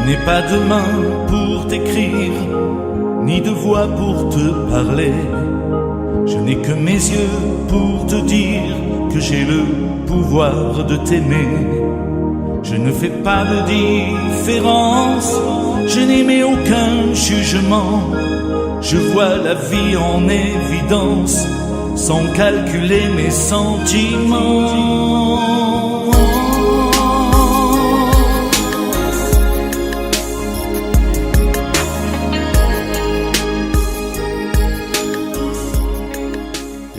n'ai pas de main pour t'écrire, ni de voix pour te parler. Je n'ai que mes yeux pour te dire que j'ai le pouvoir de t'aimer. Je ne fais pas de différence, je n'émets aucun jugement. Je vois la vie en évidence, sans calculer mes sentiments.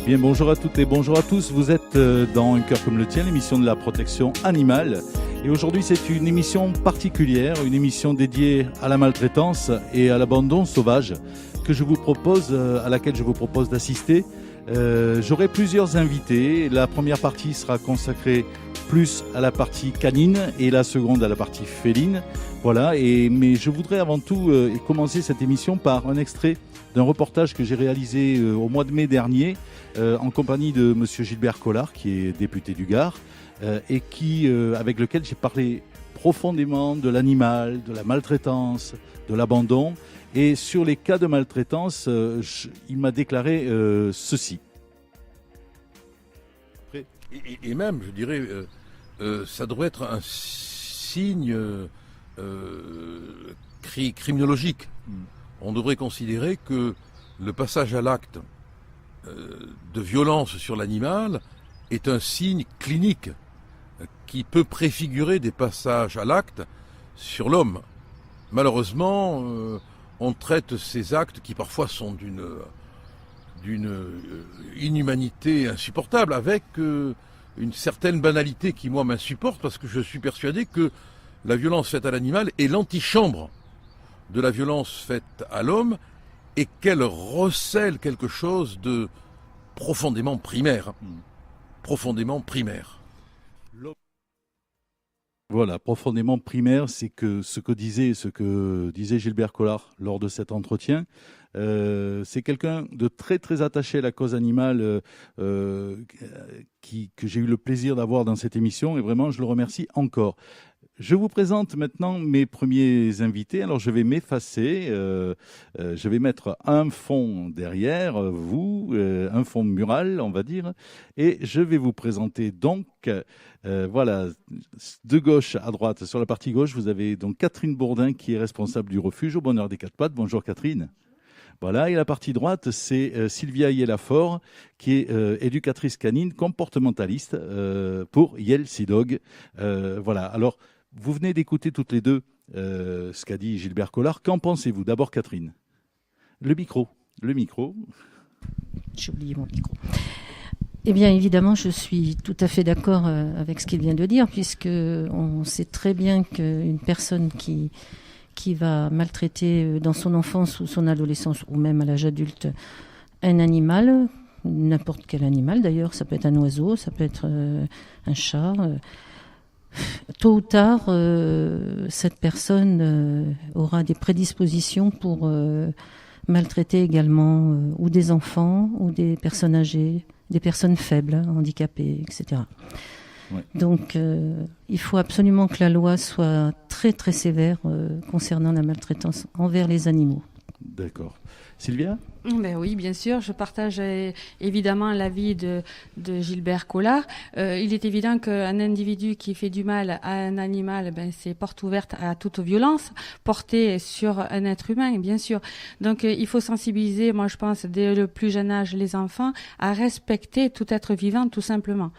Bien, bonjour à toutes et bonjour à tous. Vous êtes dans Un cœur comme le tien, l'émission de la protection animale. Et aujourd'hui, c'est une émission particulière, une émission dédiée à la maltraitance et à l'abandon sauvage que je vous propose, à laquelle je vous propose d'assister. J'aurai plusieurs invités. La première partie sera consacrée plus à la partie canine et la seconde à la partie féline. Voilà. Mais je voudrais avant tout commencer cette émission par un extrait d'un reportage que j'ai réalisé au mois de mai dernier en compagnie de monsieur Gilbert Collard, qui est député du Gard, et avec lequel j'ai parlé profondément de l'animal, de la maltraitance, de l'abandon. Et sur les cas de maltraitance, il m'a déclaré ceci. Et même, je dirais, ça devrait être un signe criminologique. On devrait considérer que le passage à l'acte de violence sur l'animal est un signe clinique qui peut préfigurer des passages à l'acte sur l'homme. Malheureusement, on traite ces actes qui parfois sont d'une inhumanité insupportable avec une certaine banalité qui, moi, m'insupporte parce que je suis persuadé que la violence faite à l'animal est l'antichambre de la violence faite à l'homme et qu'elle recèle quelque chose de profondément primaire. Profondément primaire. Voilà, profondément primaire, c'est que ce que disait Gilbert Collard lors de cet entretien. C'est quelqu'un de très très attaché à la cause animale que j'ai eu le plaisir d'avoir dans cette émission et vraiment je le remercie encore. Je vous présente maintenant mes premiers invités. Alors je vais m'effacer, je vais mettre un fond derrière vous, un fond mural on va dire, et je vais vous présenter donc, voilà, de gauche à droite, sur la partie gauche, vous avez donc Catherine Bourdin qui est responsable du refuge Au Bonheur des Quatre Pattes. Bonjour Catherine. Voilà, et la partie droite, c'est Sylvia Yellafort, qui est éducatrice canine comportementaliste pour Yell Sea Dog. Voilà, alors vous venez d'écouter toutes les deux ce qu'a dit Gilbert Collard. Qu'en pensez-vous? D'abord Catherine. Le micro. J'ai oublié mon micro. Eh bien, évidemment, je suis tout à fait d'accord avec ce qu'il vient de dire, puisque on sait très bien qu'une personne qui va maltraiter dans son enfance ou son adolescence ou même à l'âge adulte un animal, n'importe quel animal d'ailleurs, ça peut être un oiseau, ça peut être un chat, tôt ou tard, cette personne aura des prédispositions pour maltraiter également ou des enfants ou des personnes âgées, des personnes faibles, handicapées, etc. Ouais. Donc, il faut absolument que la loi soit très très sévère concernant la maltraitance envers les animaux. D'accord. Sylvia ? Ben oui, bien sûr, je partage évidemment l'avis de Gilbert Collard. Il est évident qu'un individu qui fait du mal à un animal, c'est porte ouverte à toute violence portée sur un être humain, bien sûr. Donc il faut sensibiliser, moi je pense, dès le plus jeune âge, les enfants à respecter tout être vivant, tout simplement.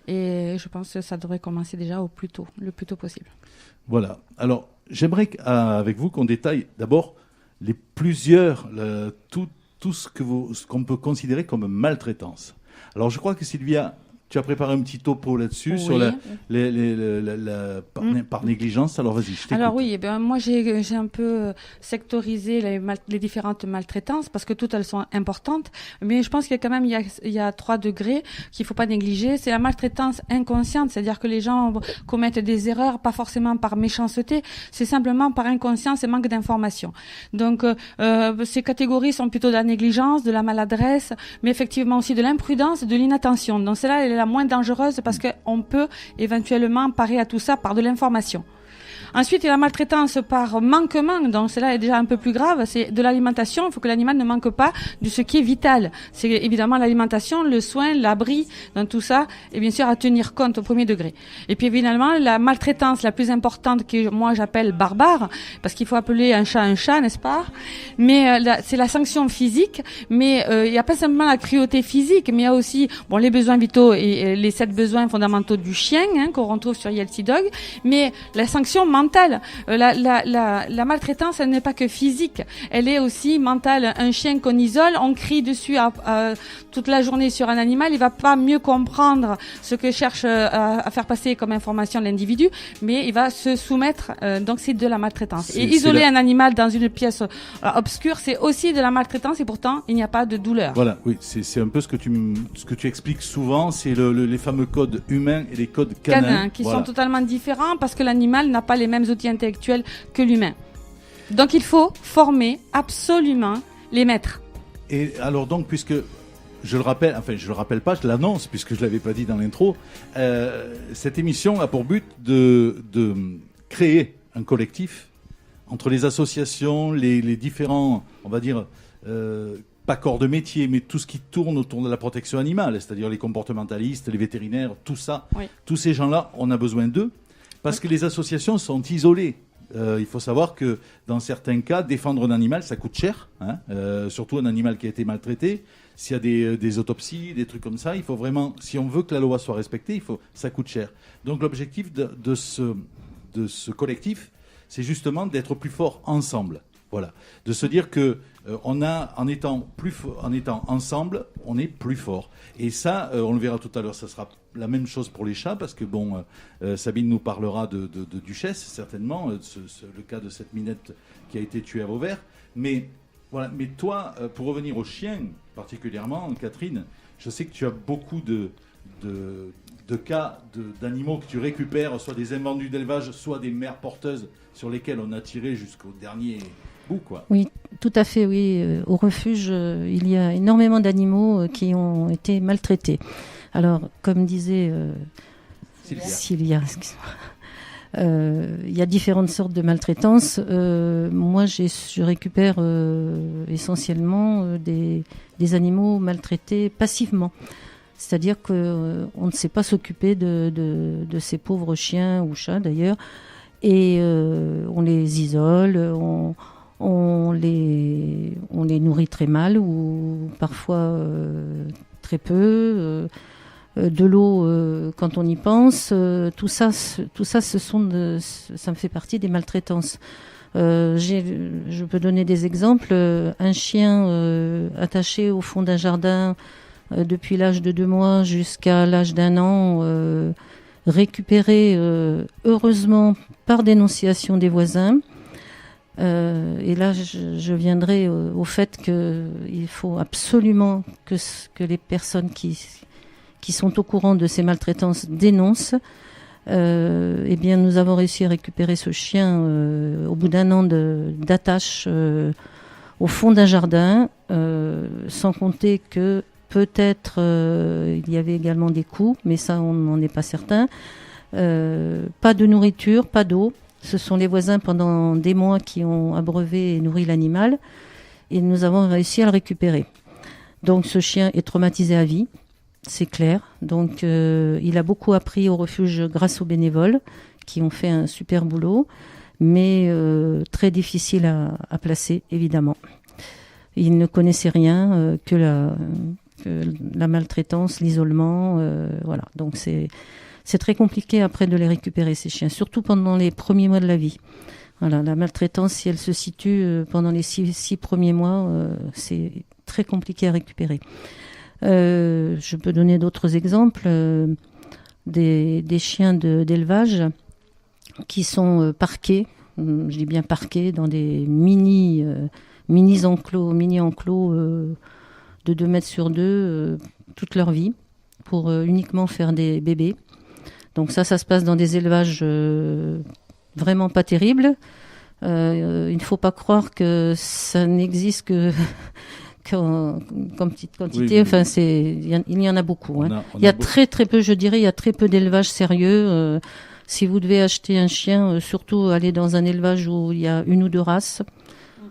Et je pense que ça devrait commencer déjà le plus tôt possible. Voilà. Alors, j'aimerais avec vous qu'on détaille d'abord les tout ce qu'on peut considérer comme maltraitance. Alors, je crois que Sylvia, tu as préparé un petit topo là-dessus, oui, sur par négligence. Alors, vas-y, je t'écoute. Alors oui, moi, j'ai un peu sectorisé les différentes maltraitances parce que toutes elles sont importantes. Mais je pense qu'il y a quand même il y a 3 degrés qu'il faut pas négliger. C'est la maltraitance inconsciente, c'est-à-dire que les gens commettent des erreurs, pas forcément par méchanceté, c'est simplement par inconscience et manque d'information. Donc, ces catégories sont plutôt de la négligence, de la maladresse, mais effectivement aussi de l'imprudence, de l'inattention. Donc, celle-là, elle est la moins dangereuse parce qu'on peut éventuellement parer à tout ça par de l'information. Ensuite, il y a la maltraitance par manquement, donc cela est déjà un peu plus grave, c'est de l'alimentation. Il faut que l'animal ne manque pas de ce qui est vital. C'est évidemment l'alimentation, le soin, l'abri, dans tout ça, et bien sûr à tenir compte au premier degré. Et puis évidemment, la maltraitance la plus importante que moi j'appelle barbare, parce qu'il faut appeler un chat, n'est-ce pas? Mais c'est la sanction physique, mais il n'y a pas simplement la cruauté physique, mais il y a aussi les besoins vitaux et les 7 besoins fondamentaux du chien, qu'on retrouve sur Yeltsin Dog, mais la sanction mentale. La maltraitance, elle n'est pas que physique, elle est aussi mentale. Un chien qu'on isole, on crie dessus toute la journée sur un animal, il va pas mieux comprendre ce que cherche à faire passer comme information l'individu, mais il va se soumettre, donc c'est de la maltraitance. Et isoler un animal dans une pièce obscure, c'est aussi de la maltraitance, et pourtant il n'y a pas de douleur. Voilà, oui, c'est un peu ce que tu expliques souvent, c'est les fameux codes humains et les codes canins. Qui sont totalement différents parce que l'animal n'a pas les mêmes outils intellectuels que l'humain. Donc il faut former absolument les maîtres. Et alors donc, puisque je le rappelle pas, je l'annonce puisque je l'avais pas dit dans l'intro, cette émission a pour but de créer un collectif entre les associations, les différents, on va dire, pas corps de métier, mais tout ce qui tourne autour de la protection animale, c'est-à-dire les comportementalistes, les vétérinaires, tout ça. Oui. Tous ces gens-là, on a besoin d'eux parce que les associations sont isolées. Il faut savoir que dans certains cas, défendre un animal, ça coûte cher, surtout un animal qui a été maltraité. S'il y a des autopsies, des trucs comme ça, il faut vraiment, si on veut que la loi soit respectée, ça coûte cher. Donc l'objectif de ce collectif, c'est justement d'être plus fort ensemble. Voilà, de se dire que en étant ensemble, on est plus fort. Et ça, on le verra tout à l'heure, ça sera la même chose pour les chats, parce que Sabine nous parlera de Duchesse, certainement, le cas de cette minette qui a été tuée à Vauvert. Mais voilà. Mais toi, pour revenir aux chiens particulièrement, Catherine, je sais que tu as beaucoup de cas d'animaux que tu récupères, soit des invendus d'élevage, soit des mères porteuses sur lesquelles on a tiré jusqu'au dernier bout, quoi. Oui, tout à fait, oui. Au refuge, il y a énormément d'animaux qui ont été maltraités. Alors, comme disait Sylvia, il y a différentes sortes de maltraitance. Moi, je récupère essentiellement des animaux maltraités passivement. C'est-à-dire qu'on ne sait pas s'occuper de ces pauvres chiens ou chats d'ailleurs, et on les isole, on les nourrit très mal ou parfois très peu. De l'eau, quand on y pense, tout ça, ça me fait partie des maltraitances. Je peux donner des exemples. Un chien attaché au fond d'un jardin depuis l'âge de 2 mois jusqu'à l'âge d'1 an, récupéré heureusement par dénonciation des voisins. Et là, je viendrai au fait qu'il faut absolument que les personnes qui sont au courant de ces maltraitances dénoncent. Eh bien, nous avons réussi à récupérer ce chien au bout d'1 an d'attache au fond d'un jardin, sans compter que peut-être il y avait également des coups, mais ça on n'en est pas certain. Pas de nourriture, pas d'eau. Ce sont les voisins pendant des mois qui ont abreuvé et nourri l'animal, et nous avons réussi à le récupérer. Donc ce chien est traumatisé à vie, c'est clair. Donc il a beaucoup appris au refuge grâce aux bénévoles qui ont fait un super boulot, mais très difficile à placer évidemment. Il ne connaissait rien que la maltraitance, l'isolement, voilà. Donc c'est très compliqué après de les récupérer, ces chiens, surtout pendant les premiers mois de la vie. Voilà, la maltraitance, si elle se situe pendant les 6 premiers mois, c'est très compliqué à récupérer. Je peux donner d'autres exemples, des chiens d'élevage qui sont parqués, je dis bien parqués, dans des mini-enclos de 2 mètres sur 2 toute leur vie, pour uniquement faire des bébés. Donc ça se passe dans des élevages vraiment pas terribles. Il ne faut pas croire que ça n'existe qu'en petite quantité. Oui. Enfin, il y en a beaucoup. Il y a très très peu, je dirais, il y a très peu d'élevages sérieux. Si vous devez acheter un chien, surtout aller dans un élevage où il y a 1 ou 2 races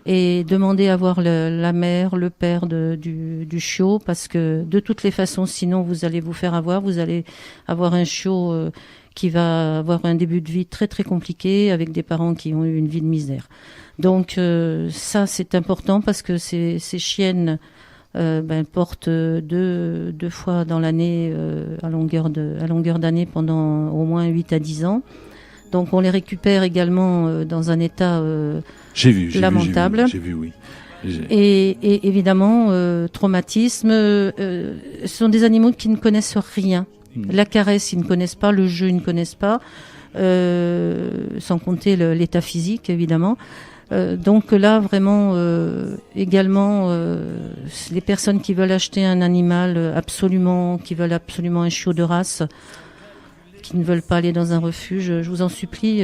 et demander à voir la mère, le père du chiot, parce que de toutes les façons, sinon vous allez vous faire avoir. Vous allez avoir un chiot qui va avoir un début de vie très très compliqué avec des parents qui ont eu une vie de misère. Donc ça c'est important parce que ces chiennes portent deux fois dans l'année à longueur d'année pendant au moins 8 à 10 ans. Donc on les récupère également dans un état lamentable. J'ai vu, oui. Et évidemment, traumatisme, ce sont des animaux qui ne connaissent rien. La caresse, ils ne connaissent pas, le jeu, ils ne connaissent pas, sans compter l'état physique, évidemment. Donc là, vraiment, également, les personnes qui veulent acheter un animal qui veulent absolument un chiot de race, qui ne veulent pas aller dans un refuge, je vous en supplie,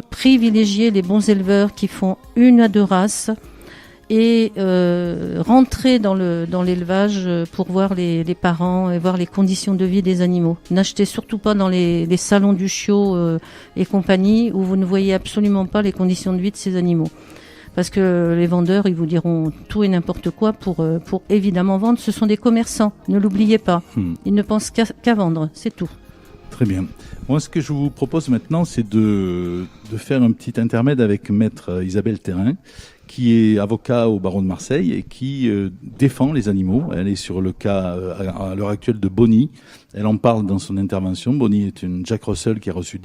privilégiez les bons éleveurs qui font 1 à 2 races et rentrer dans l'élevage pour voir les parents et voir les conditions de vie des animaux. N'achetez surtout pas dans les salons du chiot et compagnie où vous ne voyez absolument pas les conditions de vie de ces animaux. Parce que les vendeurs, ils vous diront tout et n'importe quoi pour évidemment vendre. Ce sont des commerçants, ne l'oubliez pas. Ils ne pensent qu'à vendre, c'est tout. Très bien. Moi, ce que je vous propose maintenant, c'est de faire un petit intermède avec maître Isabelle Thérin, qui est avocat au barreau de Marseille et qui défend les animaux. Elle est sur le cas à l'heure actuelle de Bonnie. Elle en parle dans son intervention. Bonnie est une Jack Russell qui a reçu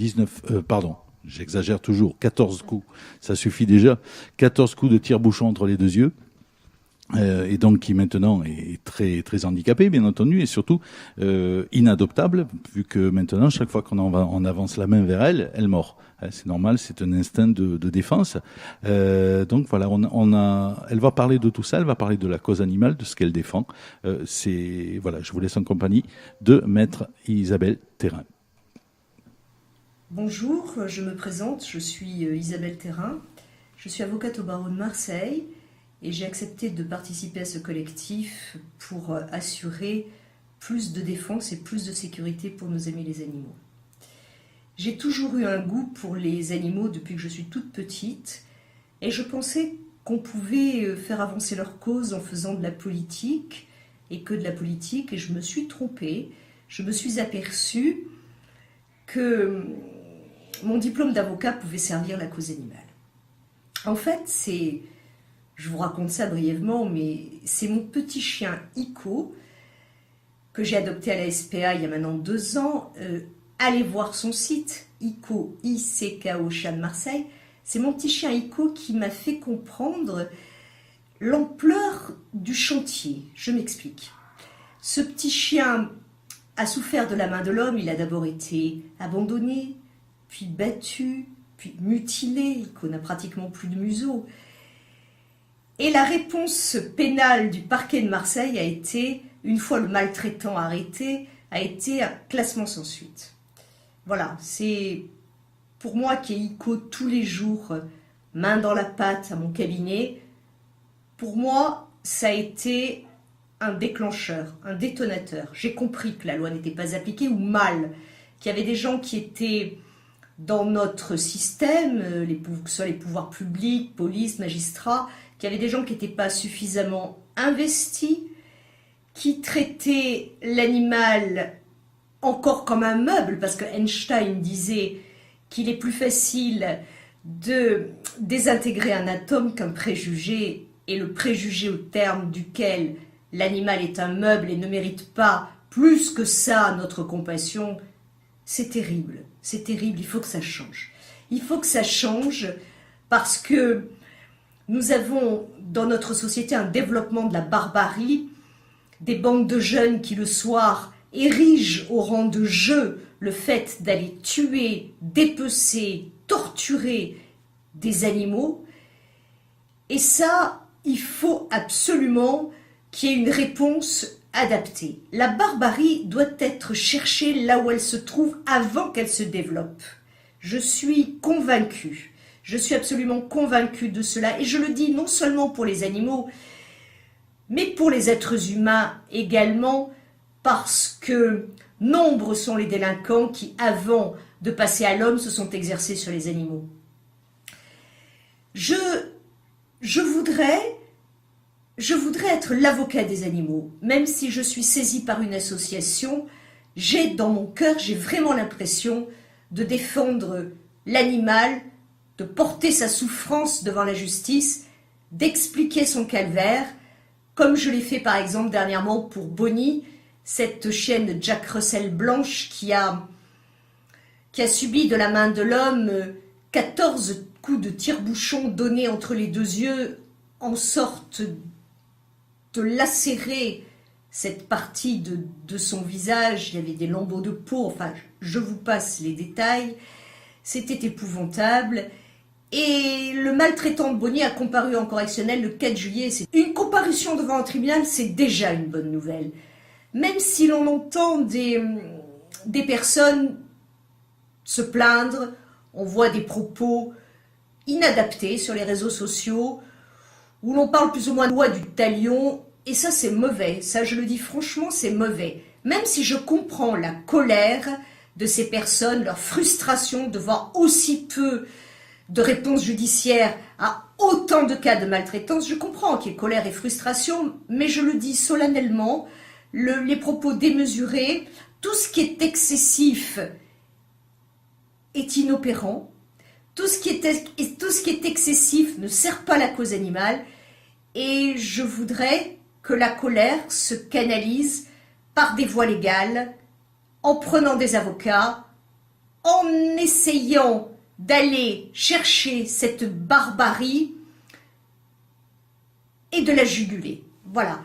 14 coups. Ça suffit déjà. 14 coups de tire-bouchon entre les 2 yeux. Et donc qui maintenant est très très handicapée, bien entendu, et surtout inadoptable, vu que maintenant chaque fois qu'on avance la main vers elle, elle mord. C'est normal, c'est un instinct de défense. Donc voilà, elle va parler de tout ça, elle va parler de la cause animale, de ce qu'elle défend. Voilà, je vous laisse en compagnie de maître Isabelle Thérin. Bonjour, je me présente, je suis Isabelle Thérin, je suis avocate au barreau de Marseille. Et j'ai accepté de participer à ce collectif pour assurer plus de défense et plus de sécurité pour nos amis les animaux. J'ai toujours eu un goût pour les animaux depuis que je suis toute petite et je pensais qu'on pouvait faire avancer leur cause en faisant de la politique et que de la politique, et je me suis trompée. Je me suis aperçue que mon diplôme d'avocat pouvait servir la cause animale. En fait, je vous raconte ça brièvement, mais c'est mon petit chien Ico, que j'ai adopté à la SPA il y a maintenant 2 ans. Allez voir son site, Ico, I-C-K-O, chien de Marseille. C'est mon petit chien Ico qui m'a fait comprendre l'ampleur du chantier. Je m'explique. Ce petit chien a souffert de la main de l'homme. Il a d'abord été abandonné, puis battu, puis mutilé. Ico n'a pratiquement plus de museau. Et la réponse pénale du parquet de Marseille a été, une fois le maltraitant arrêté, a été un classement sans suite. Voilà, c'est pour moi qui ai Ico tous les jours, main dans la pâte à mon cabinet, pour moi, ça a été un déclencheur, un détonateur. J'ai compris que la loi n'était pas appliquée ou mal, qu'il y avait des gens qui étaient dans notre système, que ce soit les pouvoirs publics, police, magistrats, qu'il y avait des gens qui n'étaient pas suffisamment investis, qui traitaient l'animal encore comme un meuble, parce que Einstein disait qu'il est plus facile de désintégrer un atome qu'un préjugé, et le préjugé au terme duquel l'animal est un meuble et ne mérite pas plus que ça notre compassion, c'est terrible, il faut que ça change. Il faut que ça change parce que nous avons dans notre société un développement de la barbarie, des bandes de jeunes qui le soir érigent au rang de jeu le fait d'aller tuer, dépecer, torturer des animaux. Et ça, il faut absolument qu'il y ait une réponse adaptée. La barbarie doit être cherchée là où elle se trouve avant qu'elle se développe. Je suis convaincue. Je suis absolument convaincue de cela, et je le dis non seulement pour les animaux, mais pour les êtres humains également, parce que nombreux sont les délinquants qui, avant de passer à l'homme se sont exercés sur les animaux. Je voudrais être l'avocat des animaux, même si je suis saisie par une association, dans mon cœur, j'ai vraiment l'impression de défendre l'animal, de porter sa souffrance devant la justice, d'expliquer son calvaire, comme je l'ai fait par exemple dernièrement pour Bonnie, cette chienne de Jack Russell blanche qui a subi de la main de l'homme 14 coups de tire-bouchon donnés entre les 2 yeux en sorte de lacérer cette partie de son visage. Il y avait des lambeaux de peau, enfin je vous passe les détails, c'était épouvantable. Et le maltraitant de Bonnie a comparu en correctionnel le 4 juillet. Une comparution devant un tribunal, c'est déjà une bonne nouvelle. Même si l'on entend des personnes se plaindre, on voit des propos inadaptés sur les réseaux sociaux, où l'on parle plus ou moins de loi du talion, et ça c'est mauvais, ça je le dis franchement, c'est mauvais. Même si je comprends la colère de ces personnes, leur frustration de voir aussi peu de réponses judiciaires à autant de cas de maltraitance, je comprends qu'il y ait colère et frustration, mais je le dis solennellement, les propos démesurés, tout ce qui est excessif est inopérant, tout ce qui est excessif ne sert pas la cause animale, et je voudrais que la colère se canalise par des voies légales, en prenant des avocats, en essayant d'aller chercher cette barbarie et de la juguler. Voilà.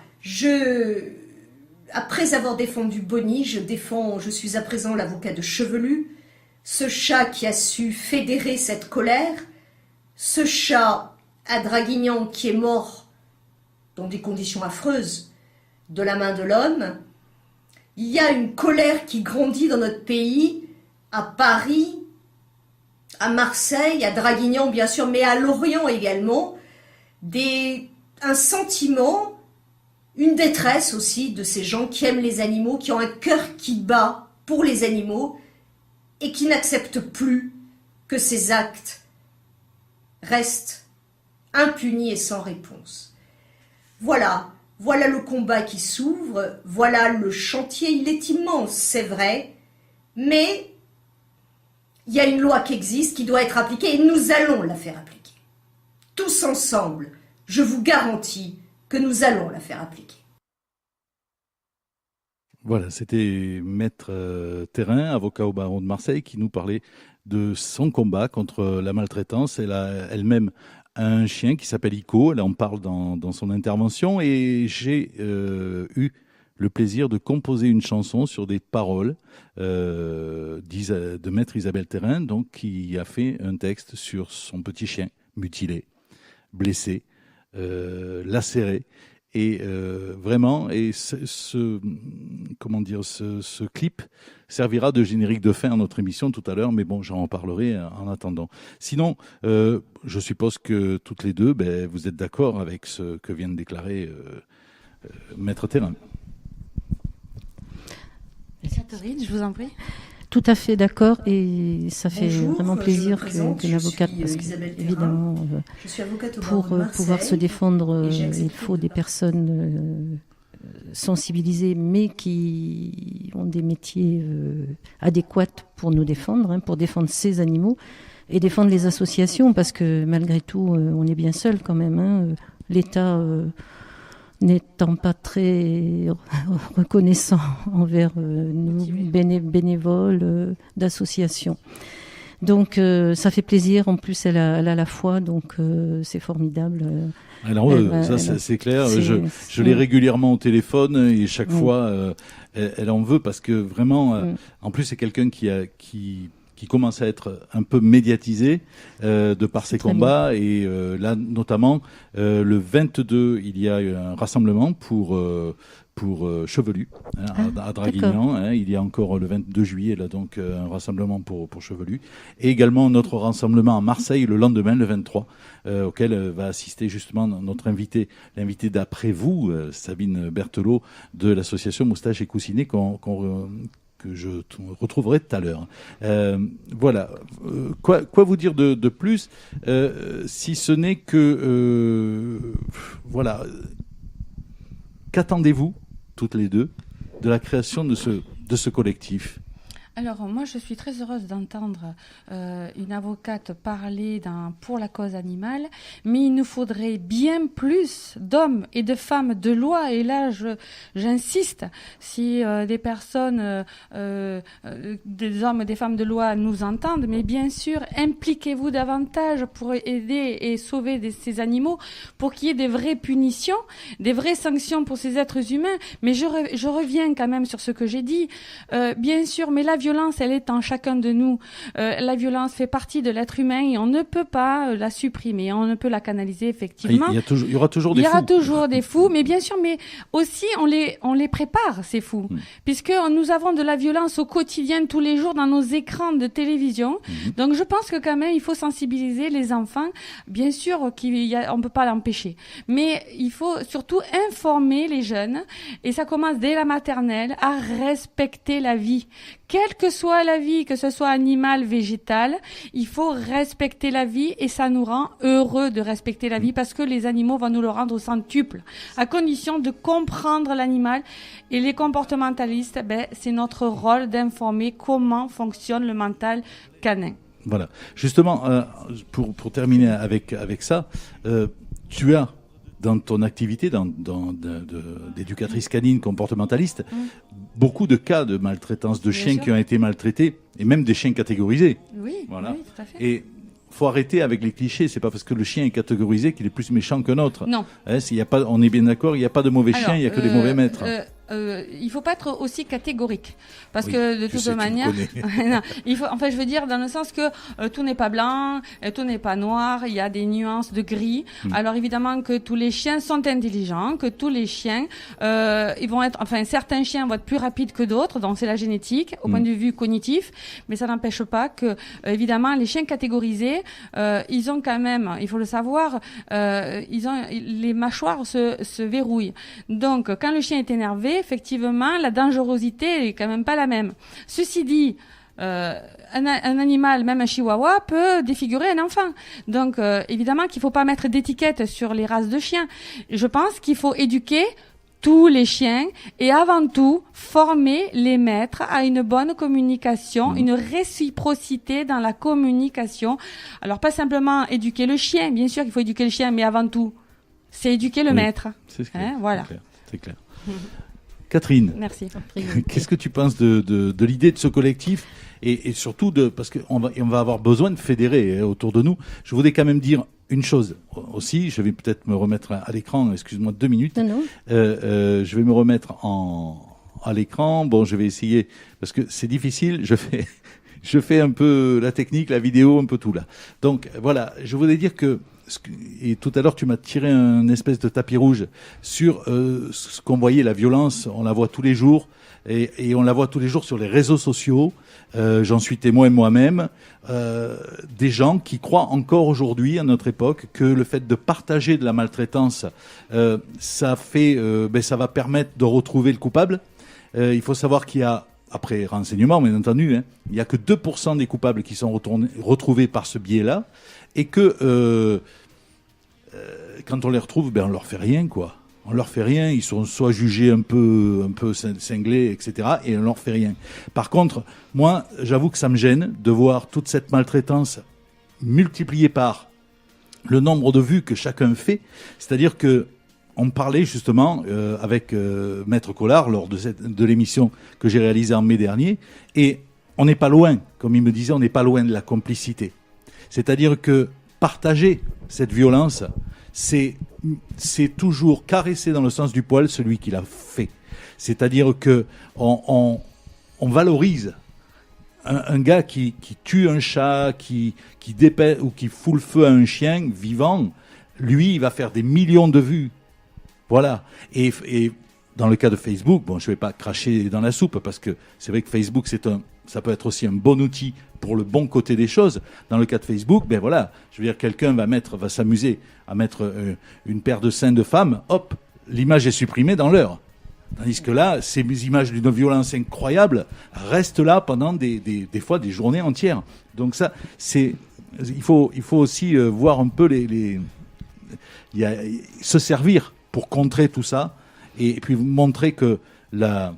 Après avoir défendu Bonnie, je suis à présent l'avocat de Chevelu, ce chat qui a su fédérer cette colère, ce chat à Draguignan qui est mort dans des conditions affreuses de la main de l'homme. Il y a une colère qui grandit dans notre pays, à Paris, à Marseille, à Draguignan bien sûr, mais à Lorient également, un sentiment, une détresse aussi de ces gens qui aiment les animaux, qui ont un cœur qui bat pour les animaux et qui n'acceptent plus que ces actes restent impunis et sans réponse. Voilà le combat qui s'ouvre, voilà le chantier, il est immense, c'est vrai, mais il y a une loi qui existe, qui doit être appliquée, et nous allons la faire appliquer. Tous ensemble, je vous garantis que nous allons la faire appliquer. Voilà, c'était Maître Thérin, avocat au barreau de Marseille, qui nous parlait de son combat contre la maltraitance. Elle a elle-même un chien qui s'appelle Ico, elle en parle dans son intervention, et j'ai eu le plaisir de composer une chanson sur des paroles de Maître Isabelle Thérin, donc, qui a fait un texte sur son petit chien mutilé, blessé, lacéré. Et vraiment, et ce clip servira de générique de fin à notre émission tout à l'heure, mais bon, j'en reparlerai en attendant. Sinon, je suppose que toutes les deux, vous êtes d'accord avec ce que vient de déclarer Maître Thérin. Catherine, je vous en prie. Tout à fait d'accord, et ça fait vraiment plaisir qu'une avocate, parce qu'évidemment, je suis avocate au pour barreau de Marseille, pouvoir se défendre, il faut des personnes sensibilisées, mais qui ont des métiers adéquats pour nous défendre, pour défendre ces animaux et défendre les associations, parce que malgré tout, on est bien seul quand même. L'État n'étant pas très reconnaissant envers nous, bénévoles d'associations. Donc ça fait plaisir, en plus elle a la foi, donc c'est formidable. Alors c'est clair, je l'ai régulièrement au téléphone, et chaque fois elle en veut, parce que vraiment, en plus c'est quelqu'un qui commence à être un peu médiatisé de par ses combats. Et là, notamment, le 22, il y a un rassemblement pour Chevelu, à Draguignan. Il y a encore le 22 juillet, là, donc un rassemblement pour Chevelu. Et également notre rassemblement à Marseille le lendemain, le 23, auquel va assister justement notre invité, l'invité d'après vous, Sabine Berthelot, de l'association Moustache et Coussinet, je retrouverai tout à l'heure. Voilà. Quoi vous dire de plus, si ce n'est que voilà. Qu'attendez-vous toutes les deux de la création de ce collectif ? Alors, moi, je suis très heureuse d'entendre une avocate parler pour la cause animale, mais il nous faudrait bien plus d'hommes et de femmes de loi. Et là, j'insiste, si des personnes, des hommes et des femmes de loi nous entendent, mais bien sûr, impliquez-vous davantage pour aider et sauver ces animaux, pour qu'il y ait des vraies punitions, des vraies sanctions pour ces êtres humains. Mais je reviens quand même sur ce que j'ai dit. Bien sûr, mais la violence, elle est en chacun de nous. La violence fait partie de l'être humain et on ne peut pas la supprimer, on ne peut la canaliser effectivement. Il y aura toujours des fous. Il y aura toujours des fous, mais bien sûr, mais aussi on les prépare, ces fous, puisque nous avons de la violence au quotidien, tous les jours, dans nos écrans de télévision. Donc je pense que quand même, il faut sensibiliser les enfants. Bien sûr on ne peut pas l'empêcher, mais il faut surtout informer les jeunes, et ça commence dès la maternelle, à respecter la vie. Quelle que soit la vie, que ce soit animale, végétale, il faut respecter la vie, et ça nous rend heureux de respecter la vie, parce que les animaux vont nous le rendre au centuple, à condition de comprendre l'animal. Et les comportementalistes, c'est notre rôle d'informer comment fonctionne le mental canin. Voilà. Justement, pour terminer avec ça, tu as dans ton activité d'éducatrice canine comportementaliste, beaucoup de cas de maltraitance de chiens qui ont été maltraités, et même des chiens catégorisés. Oui, voilà. Oui, tout à fait. Et faut arrêter avec les clichés. C'est pas parce que le chien est catégorisé qu'il est plus méchant qu'un autre. Non. On est bien d'accord, il n'y a pas de mauvais chiens, il n'y a que des mauvais maîtres. Il faut pas être aussi catégorique, parce que de toute manière, non, je veux dire dans le sens que tout n'est pas blanc, tout n'est pas noir, il y a des nuances de gris. Alors évidemment que tous les chiens sont intelligents, que tous les chiens, certains chiens vont être plus rapides que d'autres, donc c'est la génétique au point de vue cognitif, mais ça n'empêche pas que évidemment les chiens catégorisés, ils ont quand même, il faut le savoir, les mâchoires se verrouillent. Donc quand le chien est énervé, effectivement, la dangerosité est quand même pas la même. Ceci dit, un animal, même un chihuahua, peut défigurer un enfant. Donc, évidemment qu'il faut pas mettre d'étiquette sur les races de chiens. Je pense qu'il faut éduquer tous les chiens et avant tout former les maîtres à une bonne communication, une réciprocité dans la communication. Alors, pas simplement éduquer le chien, bien sûr qu'il faut éduquer le chien, mais avant tout, c'est éduquer le maître. C'est voilà. C'est clair. Catherine, merci. Qu'est-ce que tu penses de l'idée de ce collectif et surtout parce qu'on va avoir besoin de fédérer autour de nous. Je voudrais quand même dire une chose aussi. Je vais peut-être me remettre à l'écran. Excuse-moi 2 minutes. Non. Je vais me remettre à l'écran. Bon, je vais essayer parce que c'est difficile. Je fais un peu la technique, la vidéo, un peu tout là. Donc voilà, je voulais dire que et tout à l'heure tu m'as tiré un espèce de tapis rouge sur ce qu'on voyait, la violence, on la voit tous les jours et on la voit tous les jours sur les réseaux sociaux. J'en suis témoin moi-même, des gens qui croient encore aujourd'hui à notre époque que le fait de partager de la maltraitance, ça va permettre de retrouver le coupable. Il faut savoir qu'il y a, après renseignement, bien entendu, il n'y a que 2% des coupables qui sont retrouvés par ce biais-là, et que quand on les retrouve, on leur fait rien, quoi. On leur fait rien, ils sont soit jugés un peu cinglés, etc., et on leur fait rien. Par contre, moi, j'avoue que ça me gêne de voir toute cette maltraitance multipliée par le nombre de vues que chacun fait. C'est-à-dire que on parlait justement avec Maître Collard lors de l'émission que j'ai réalisée en mai dernier, et on n'est pas loin, comme il me disait, on n'est pas loin de la complicité. C'est-à-dire que partager cette violence, c'est toujours caresser dans le sens du poil celui qui l'a fait. C'est-à-dire que on valorise un gars qui tue un chat, qui dépêche ou qui fout le feu à un chien vivant. Lui, il va faire des millions de vues. Voilà. Et dans le cas de Facebook, bon, je vais pas cracher dans la soupe parce que c'est vrai que Facebook, ça peut être aussi un bon outil pour le bon côté des choses. Dans le cas de Facebook, voilà, je veux dire, quelqu'un va s'amuser à mettre une paire de seins de femme, hop, l'image est supprimée dans l'heure. Tandis que là, ces images d'une violence incroyable restent là pendant des fois des journées entières. Donc ça, il faut aussi voir un peu se servir pour contrer tout ça et puis montrer que la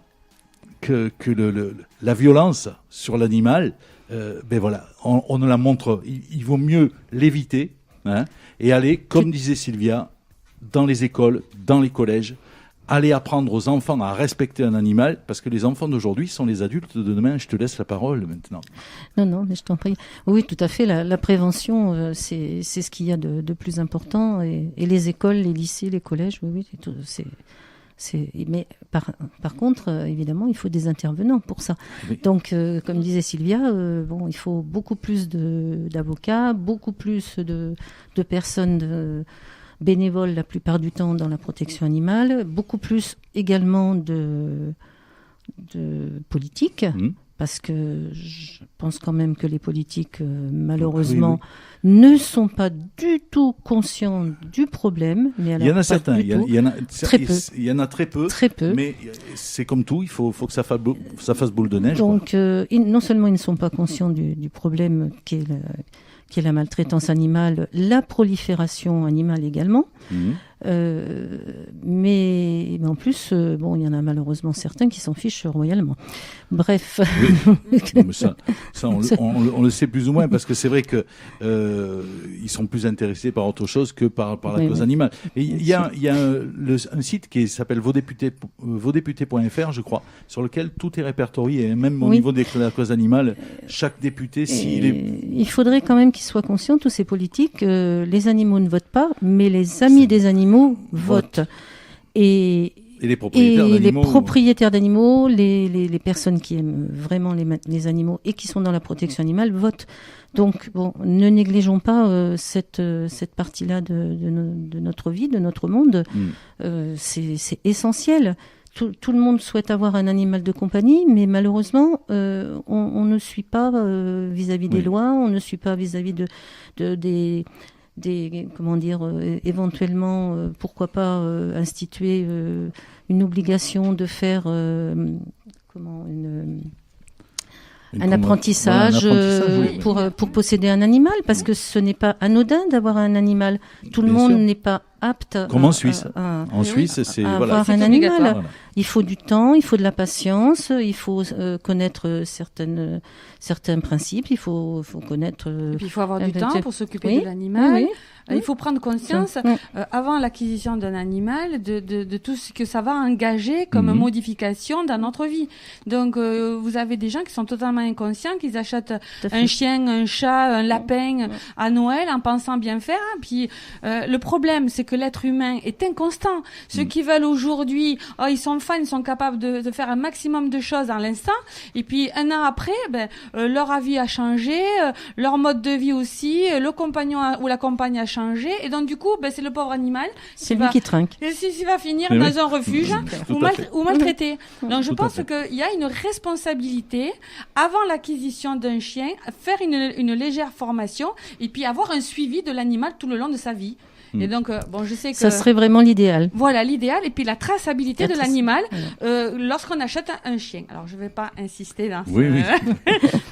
violence sur l'animal, on ne la montre. Il vaut mieux l'éviter, hein, et aller, comme disait Sylvia, dans les écoles, dans les collèges, aller apprendre aux enfants à respecter un animal, parce que les enfants d'aujourd'hui sont les adultes de demain. Je te laisse la parole maintenant. Non, mais je t'en prie. Oui, tout à fait. La prévention, c'est ce qu'il y a de plus important. Et les écoles, les lycées, les collèges, oui, mais par contre, évidemment, il faut des intervenants pour ça. Oui. Donc, comme disait Sylvia, il faut beaucoup plus d'avocats, beaucoup plus de personnes bénévoles la plupart du temps dans la protection animale, beaucoup plus également de politique, parce que je pense quand même que les politiques, malheureusement, ne sont pas du tout conscients du problème. Mais il y en a certains, il y en a très peu, très peu. Mais c'est comme tout, il faut que ça fasse boule de neige. Donc, non seulement ils ne sont pas conscients du problème qui est la maltraitance animale, la prolifération animale également. Mais en plus, il y en a malheureusement certains qui s'en fichent royalement. Bref. Oui. Non, mais ça on le sait plus ou moins, parce que c'est vrai que ils sont plus intéressés par autre chose que par la cause animale. Et il y a un site qui s'appelle vosdéputés.fr, je crois, sur lequel tout est répertorié, et même au niveau de la cause animale, chaque député, il faudrait quand même qu'ils soient conscients, tous ces politiques, les animaux ne votent pas, mais les amis des animaux votent. Et les propriétaires d'animaux, les personnes qui aiment vraiment les animaux et qui sont dans la protection animale votent. Donc, ne négligeons pas cette partie-là de notre vie, de notre monde. C'est essentiel. Tout le monde souhaite avoir un animal de compagnie, mais malheureusement, on ne suit pas vis-à-vis des lois, on ne suit pas vis-à-vis éventuellement, pourquoi pas instituer une obligation de faire un apprentissage pour posséder un animal, parce que ce n'est pas anodin d'avoir un animal. Tout le monde n'est pas apte comme en Suisse. En Suisse, c'est avoir un animal. Voilà. Il faut du temps, il faut de la patience, il faut connaître certains principes, il faut connaître... Et puis il faut avoir du temps pour s'occuper de l'animal. Il faut prendre conscience, avant l'acquisition d'un animal, de tout ce que ça va engager comme modification dans notre vie. Donc, vous avez des gens qui sont totalement inconscients, qui achètent un chien, un chat, un lapin à Noël en pensant bien faire. Puis, le problème, c'est que l'être humain est inconstant. Ceux qui veulent aujourd'hui, ils sont fans, ils sont capables de faire un maximum de choses en l'instant. Et puis, un an après, leur avis a changé, leur mode de vie aussi, le compagnon ou la compagne a changé. Et donc, du coup, c'est le pauvre animal. C'est lui qui trinque. Il va finir dans un refuge ou maltraité. Donc, je pense qu'il y a une responsabilité avant l'acquisition d'un chien, faire une légère formation et puis avoir un suivi de l'animal tout le long de sa vie. Et donc, je sais que... Ça serait vraiment l'idéal. Voilà, l'idéal. Et puis, la traçabilité de l'animal lorsqu'on achète un chien. Alors, je ne vais pas insister dans Oui.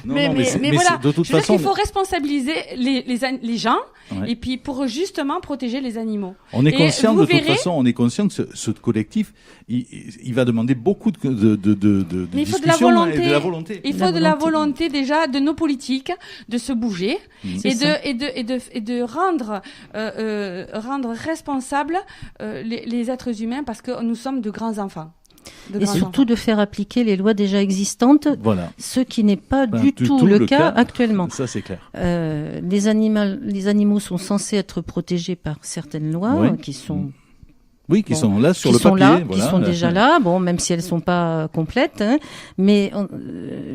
mais voilà, de toute façon, il faut responsabiliser les gens et puis pour justement protéger les animaux. On est conscient, de toute façon, on est conscient que ce collectif, il va demander beaucoup de discussion et de la volonté. Il faut de la volonté déjà de nos politiques de se bouger et de rendre responsables les êtres humains, parce que nous sommes de grands enfants. Et surtout de faire appliquer les lois déjà existantes, ce qui n'est pas du tout le cas actuellement. Ça, c'est clair. Les animaux sont censés être protégés par certaines lois qui sont... Oui, qui sont là sur le papier. Qui sont déjà là, même si elles ne sont pas complètes, mais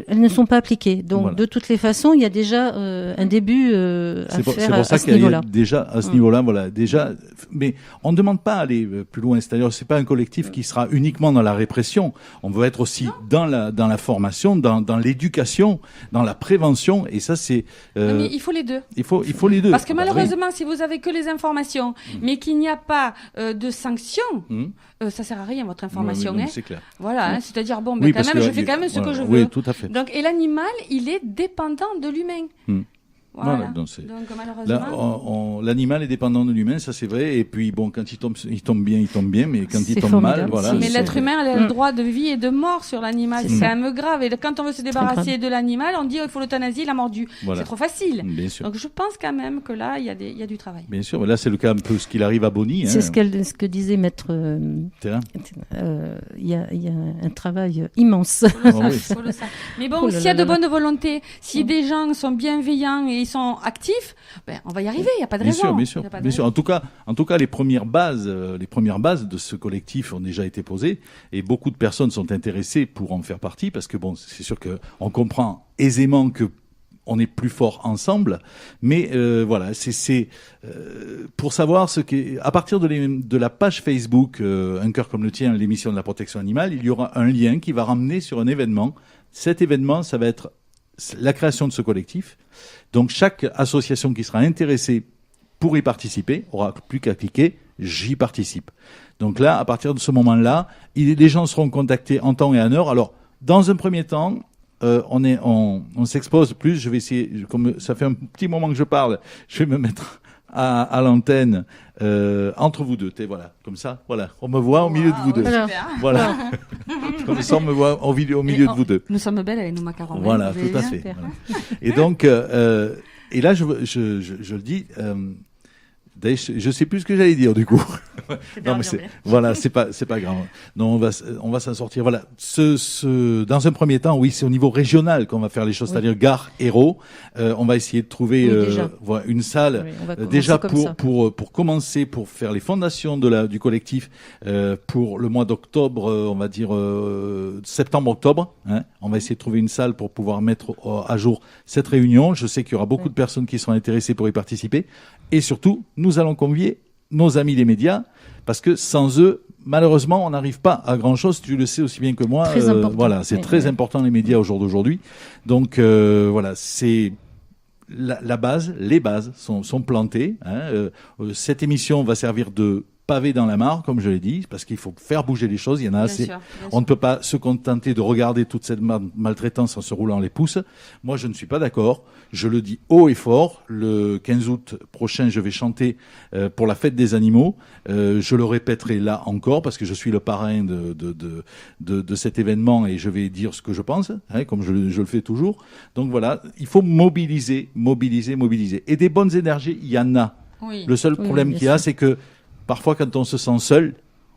elles ne sont pas appliquées. Donc, de toutes les façons, il y a déjà un début à faire à ce niveau-là. C'est pour ça qu'il y a déjà, à ce niveau-là, mais on ne demande pas à aller plus loin. C'est-à-dire, c'est pas un collectif qui sera uniquement dans la répression. On veut être aussi dans la formation, dans l'éducation, dans la prévention, et ça, c'est... Mais il faut les deux. Il faut les deux. Parce que malheureusement, si vous avez que les informations, mais qu'il n'y a pas de sanctions, fonction, ça sert à rien votre information. Oui, c'est clair. Voilà, c'est-à-dire bon, Oui, quand même, je fais quand même ce que je veux. Oui, tout à fait. Donc, et l'animal, il est dépendant de l'humain. Voilà. Donc malheureusement, là, l'animal est dépendant de l'humain, ça c'est vrai. Et puis bon, quand il tombe bien, mais quand il tombe formidable. mal, voilà. mais l'être humain a le droit de vie et de mort sur l'animal. C'est quand même grave. Et quand on veut se débarrasser de l'animal, on dit il faut l'euthanasie, il a mordu. Voilà. C'est trop facile. Bien sûr. Donc je pense quand même que là, il y a du travail. Bien sûr, mais là c'est le cas un peu ce qu'il arrive à Bonny. C'est ce que disait Maître Terrain. Il y a un travail immense. Colossal. Mais bon, s'il y a de bonne volonté, si des gens sont bienveillants et ils sont actifs, on va y arriver, il n'y a pas de raison. Bien sûr. En tout cas, les premières bases de ce collectif ont déjà été posées et beaucoup de personnes sont intéressées pour en faire partie parce que bon, c'est sûr qu'on comprend aisément que on est plus fort ensemble, mais voilà, c'est pour savoir ce qu'est à partir de la page Facebook Un cœur comme le tien, l'émission de la protection animale, il y aura un lien qui va ramener sur un événement. Cet événement, ça va être la création de ce collectif. Donc chaque association qui sera intéressée pour y participer aura plus qu'à cliquer « J'y participe ». Donc là, à partir de ce moment-là, les gens seront contactés en temps et en heure. Alors, dans un premier temps, on s'expose plus. Je vais essayer, comme ça fait un petit moment que je parle, je vais me mettre à l'antenne entre vous deux. Voilà, comme ça, voilà. On me voit au milieu de vous deux. Voilà. Comme ça, on me voit au milieu de vous deux. Nous sommes belles avec nos macarons. Voilà, tout à fait. Voilà. Et donc, et là, je le dis. D'ailleurs, je sais plus ce que j'allais dire du coup. Non, mais voilà, c'est pas grave. Non, on va s'en sortir. Voilà. Dans un premier temps, oui, c'est au niveau régional qu'on va faire les choses, c'est-à-dire Gare, Hérault. On va essayer de trouver voilà, une salle déjà pour commencer, pour faire les fondations du collectif pour le mois d'octobre, on va dire septembre-octobre. Hein. On va essayer de trouver une salle pour pouvoir mettre à jour cette réunion. Je sais qu'il y aura beaucoup de personnes qui seront intéressées pour y participer. Et surtout, nous allons convier nos amis les médias, parce que sans eux, malheureusement, on n'arrive pas à grand-chose. Tu le sais aussi bien que moi. Voilà, c'est très important les médias au jour d'aujourd'hui. Donc voilà, c'est la base. Les bases sont plantées. Hein. Cette émission va servir de pavé dans la mare, comme je l'ai dit, parce qu'il faut faire bouger les choses. Il y en a assez. Bien sûr. On ne peut pas se contenter de regarder toute cette maltraitance en se roulant les pouces. Moi, je ne suis pas d'accord. Je le dis haut et fort. Le 15 août prochain, je vais chanter pour la fête des animaux. Je le répéterai là encore, parce que je suis le parrain de cet événement et je vais dire ce que je pense, hein, comme je le fais toujours. Donc voilà, il faut mobiliser. Et des bonnes énergies, il y en a. Oui. Le seul problème qu'il y a, c'est que parfois, quand on se sent seul,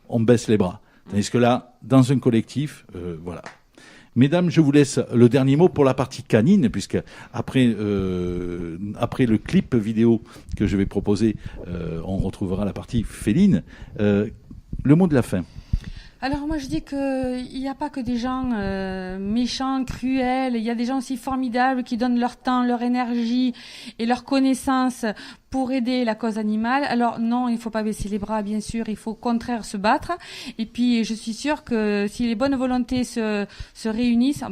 on baisse les bras. Tandis que là, dans un collectif, voilà. Mesdames, je vous laisse le dernier mot pour la partie canine, puisque après le clip vidéo que je vais proposer, on retrouvera la partie féline. Le mot de la fin. Alors moi je dis qu'il n'y a pas que des gens méchants, cruels, il y a des gens aussi formidables qui donnent leur temps, leur énergie et leur connaissance pour aider la cause animale. Alors non, il ne faut pas baisser les bras, bien sûr, il faut au contraire se battre. Et puis je suis sûre que si les bonnes volontés se réunissent,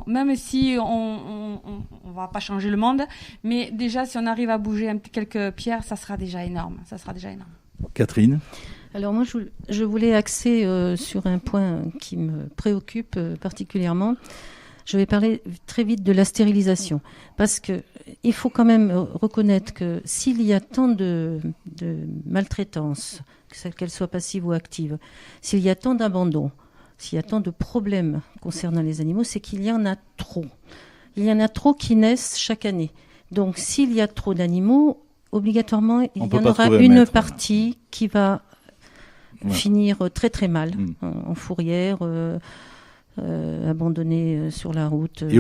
même si on va pas changer le monde, mais déjà si on arrive à bouger quelques pierres, ça sera déjà énorme. Catherine ? Alors moi, je voulais axer sur un point qui me préoccupe particulièrement. Je vais parler très vite de la stérilisation, parce que il faut quand même reconnaître que s'il y a tant de maltraitance, qu'elle soit passive ou active, s'il y a tant d'abandon, s'il y a tant de problèmes concernant les animaux, c'est qu'il y en a trop. Il y en a trop qui naissent chaque année. Donc s'il y a trop d'animaux, obligatoirement, il y en aura une partie qui va finir très très mal, en fourrière, abandonné sur la route, et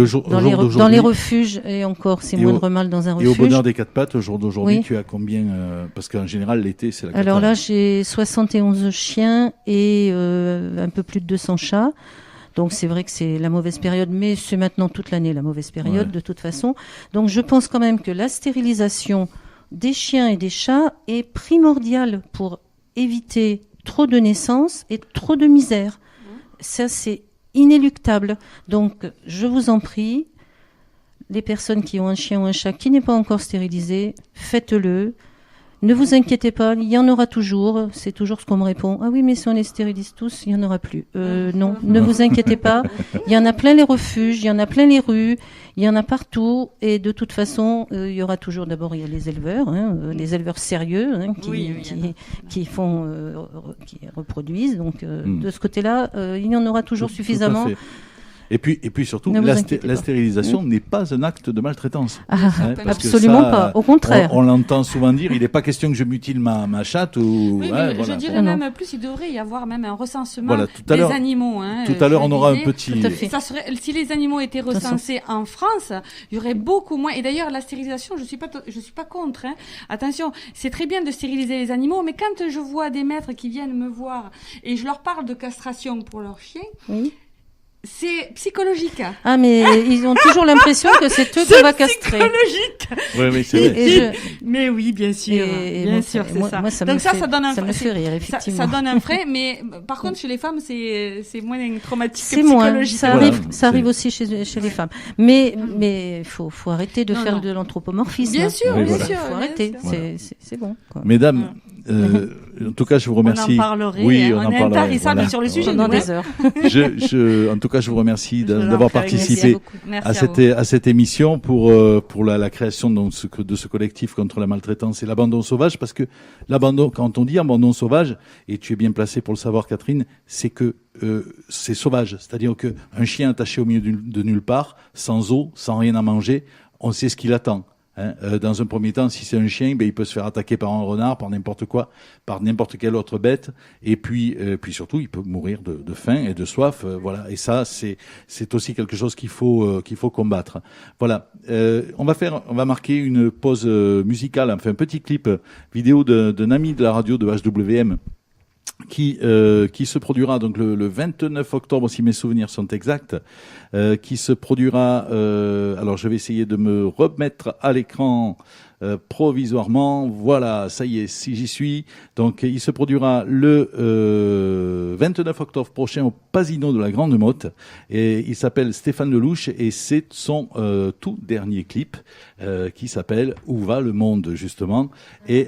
dans les refuges, et encore c'est moindre mal dans un refuge. Et au bonheur des quatre pattes, au jour d'aujourd'hui, tu as combien parce qu'en général l'été c'est la cata. Alors là j'ai 71 chiens et un peu plus de 200 chats. Donc c'est vrai que c'est la mauvaise période, mais c'est maintenant toute l'année la mauvaise période de toute façon. Donc je pense quand même que la stérilisation des chiens et des chats est primordiale pour éviter trop de naissances et trop de misère. Ça, c'est inéluctable. Donc, je vous en prie, les personnes qui ont un chien ou un chat qui n'est pas encore stérilisé, faites-le. Ne vous inquiétez pas, il y en aura toujours. C'est toujours ce qu'on me répond. Ah oui, mais si on les stérilise tous, il n'y en aura plus. Non, ne vous inquiétez pas. Il y en a plein les refuges, il y en a plein les rues, il y en a partout. Et de toute façon, il y aura toujours, d'abord, il y a les éleveurs, les éleveurs sérieux, qui font, qui reproduisent. Donc, de ce côté-là, il y en aura toujours suffisamment. Et puis surtout, la stérilisation n'est pas un acte de maltraitance. Absolument pas, au contraire. On l'entend souvent dire, il n'est pas question que je mutile ma chatte ou... Oui, mais je dirais même plus, il devrait y avoir même un recensement des animaux. Tout à l'heure, on aura un petit... Ça serait, si les animaux étaient recensés en France, il y aurait beaucoup moins. Et d'ailleurs, la stérilisation, je suis pas contre. Attention, c'est très bien de stériliser les animaux, mais quand je vois des maîtres qui viennent me voir et je leur parle de castration pour leurs chiens... Oui. C'est psychologique. Ah, mais ils ont toujours l'impression que c'est eux qu'on va castrer. C'est psychologique. Oui, mais c'est vrai. Mais oui, bien sûr. Bien sûr, c'est ça. Moi, ça donc me ça donne un ça me fait rire, effectivement. Ça donne un frais, mais par contre, chez les femmes, c'est moins traumatique que c'est moins. psychologique. Ça arrive aussi chez les femmes. Mais faut arrêter de faire de l'anthropomorphisme. Bien sûr, oui, bien voilà. sûr. Faut arrêter. Voilà. C'est bon, quoi. Mesdames, en tout cas, je vous remercie. On en parlerait. Oui, on est intarissable sur le sujet. Pendant des heures. En tout cas, je vous remercie d'avoir participé Merci à cette émission pour la création de ce collectif contre la maltraitance et l'abandon sauvage, parce que l'abandon, quand on dit abandon sauvage, et tu es bien placée pour le savoir, Catherine, c'est que c'est sauvage, c'est-à-dire que un chien attaché au milieu de nulle part, sans eau, sans rien à manger, on sait ce qu'il attend. Dans un premier temps, si c'est un chien, il peut se faire attaquer par un renard, par n'importe quoi, par n'importe quelle autre bête, et puis surtout, il peut mourir de faim et de soif, voilà. Et ça, c'est aussi quelque chose qu'il faut combattre. Voilà. On va marquer une pause musicale, enfin un petit clip vidéo d'un ami de la radio de HWM. Qui se produira donc le 29 octobre, si mes souvenirs sont exacts, qui se produira, alors je vais essayer de me remettre à l'écran provisoirement, voilà, ça y est, si j'y suis, donc il se produira le 29 octobre prochain au Pasino de la Grande Motte, et il s'appelle Stéphane Lelouch, et c'est son tout dernier clip qui s'appelle Où va le monde, justement, et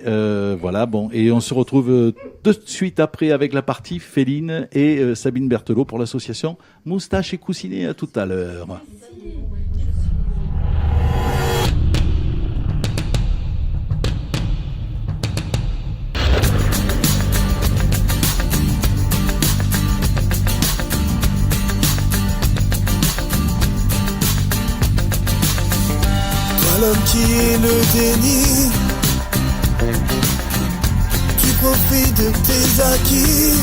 voilà, bon, et on se retrouve de suite après avec la partie Féline et Sabine Berthelot pour l'association Moustache et Coussinet. À tout à l'heure. Toi l'homme qui est le déni, tu profites de tes acquis,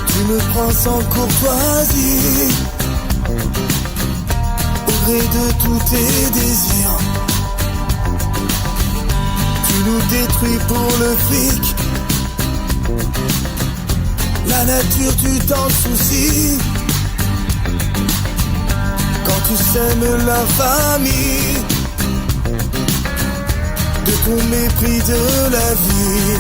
tu me prends sans courtoisie, au gré de tous tes désirs. Tu nous détruis pour le fric, la nature tu t'en soucies. Quand tu sèmes la famille, de ton mépris de la vie.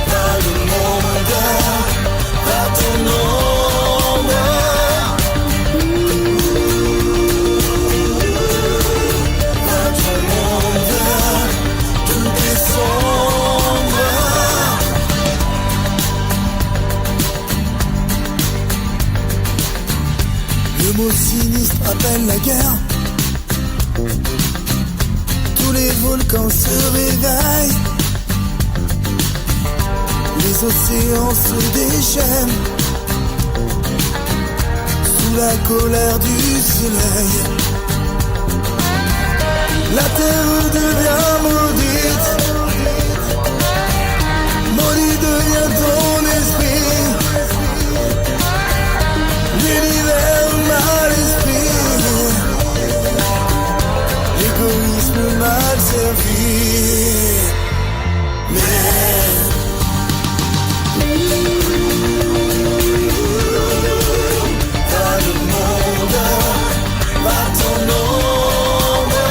Va le monde, va ton ombre. Va ton monde, tout est sombre. Le mot sinistre appelle la guerre. Tous les volcans se réveillent, les océans se déchaînent sous la colère du soleil. La terre devient maudite, maudit devient ton esprit. L'univers mal esprit, l'égoïsme mal servi. Va le monde, va ton ombre.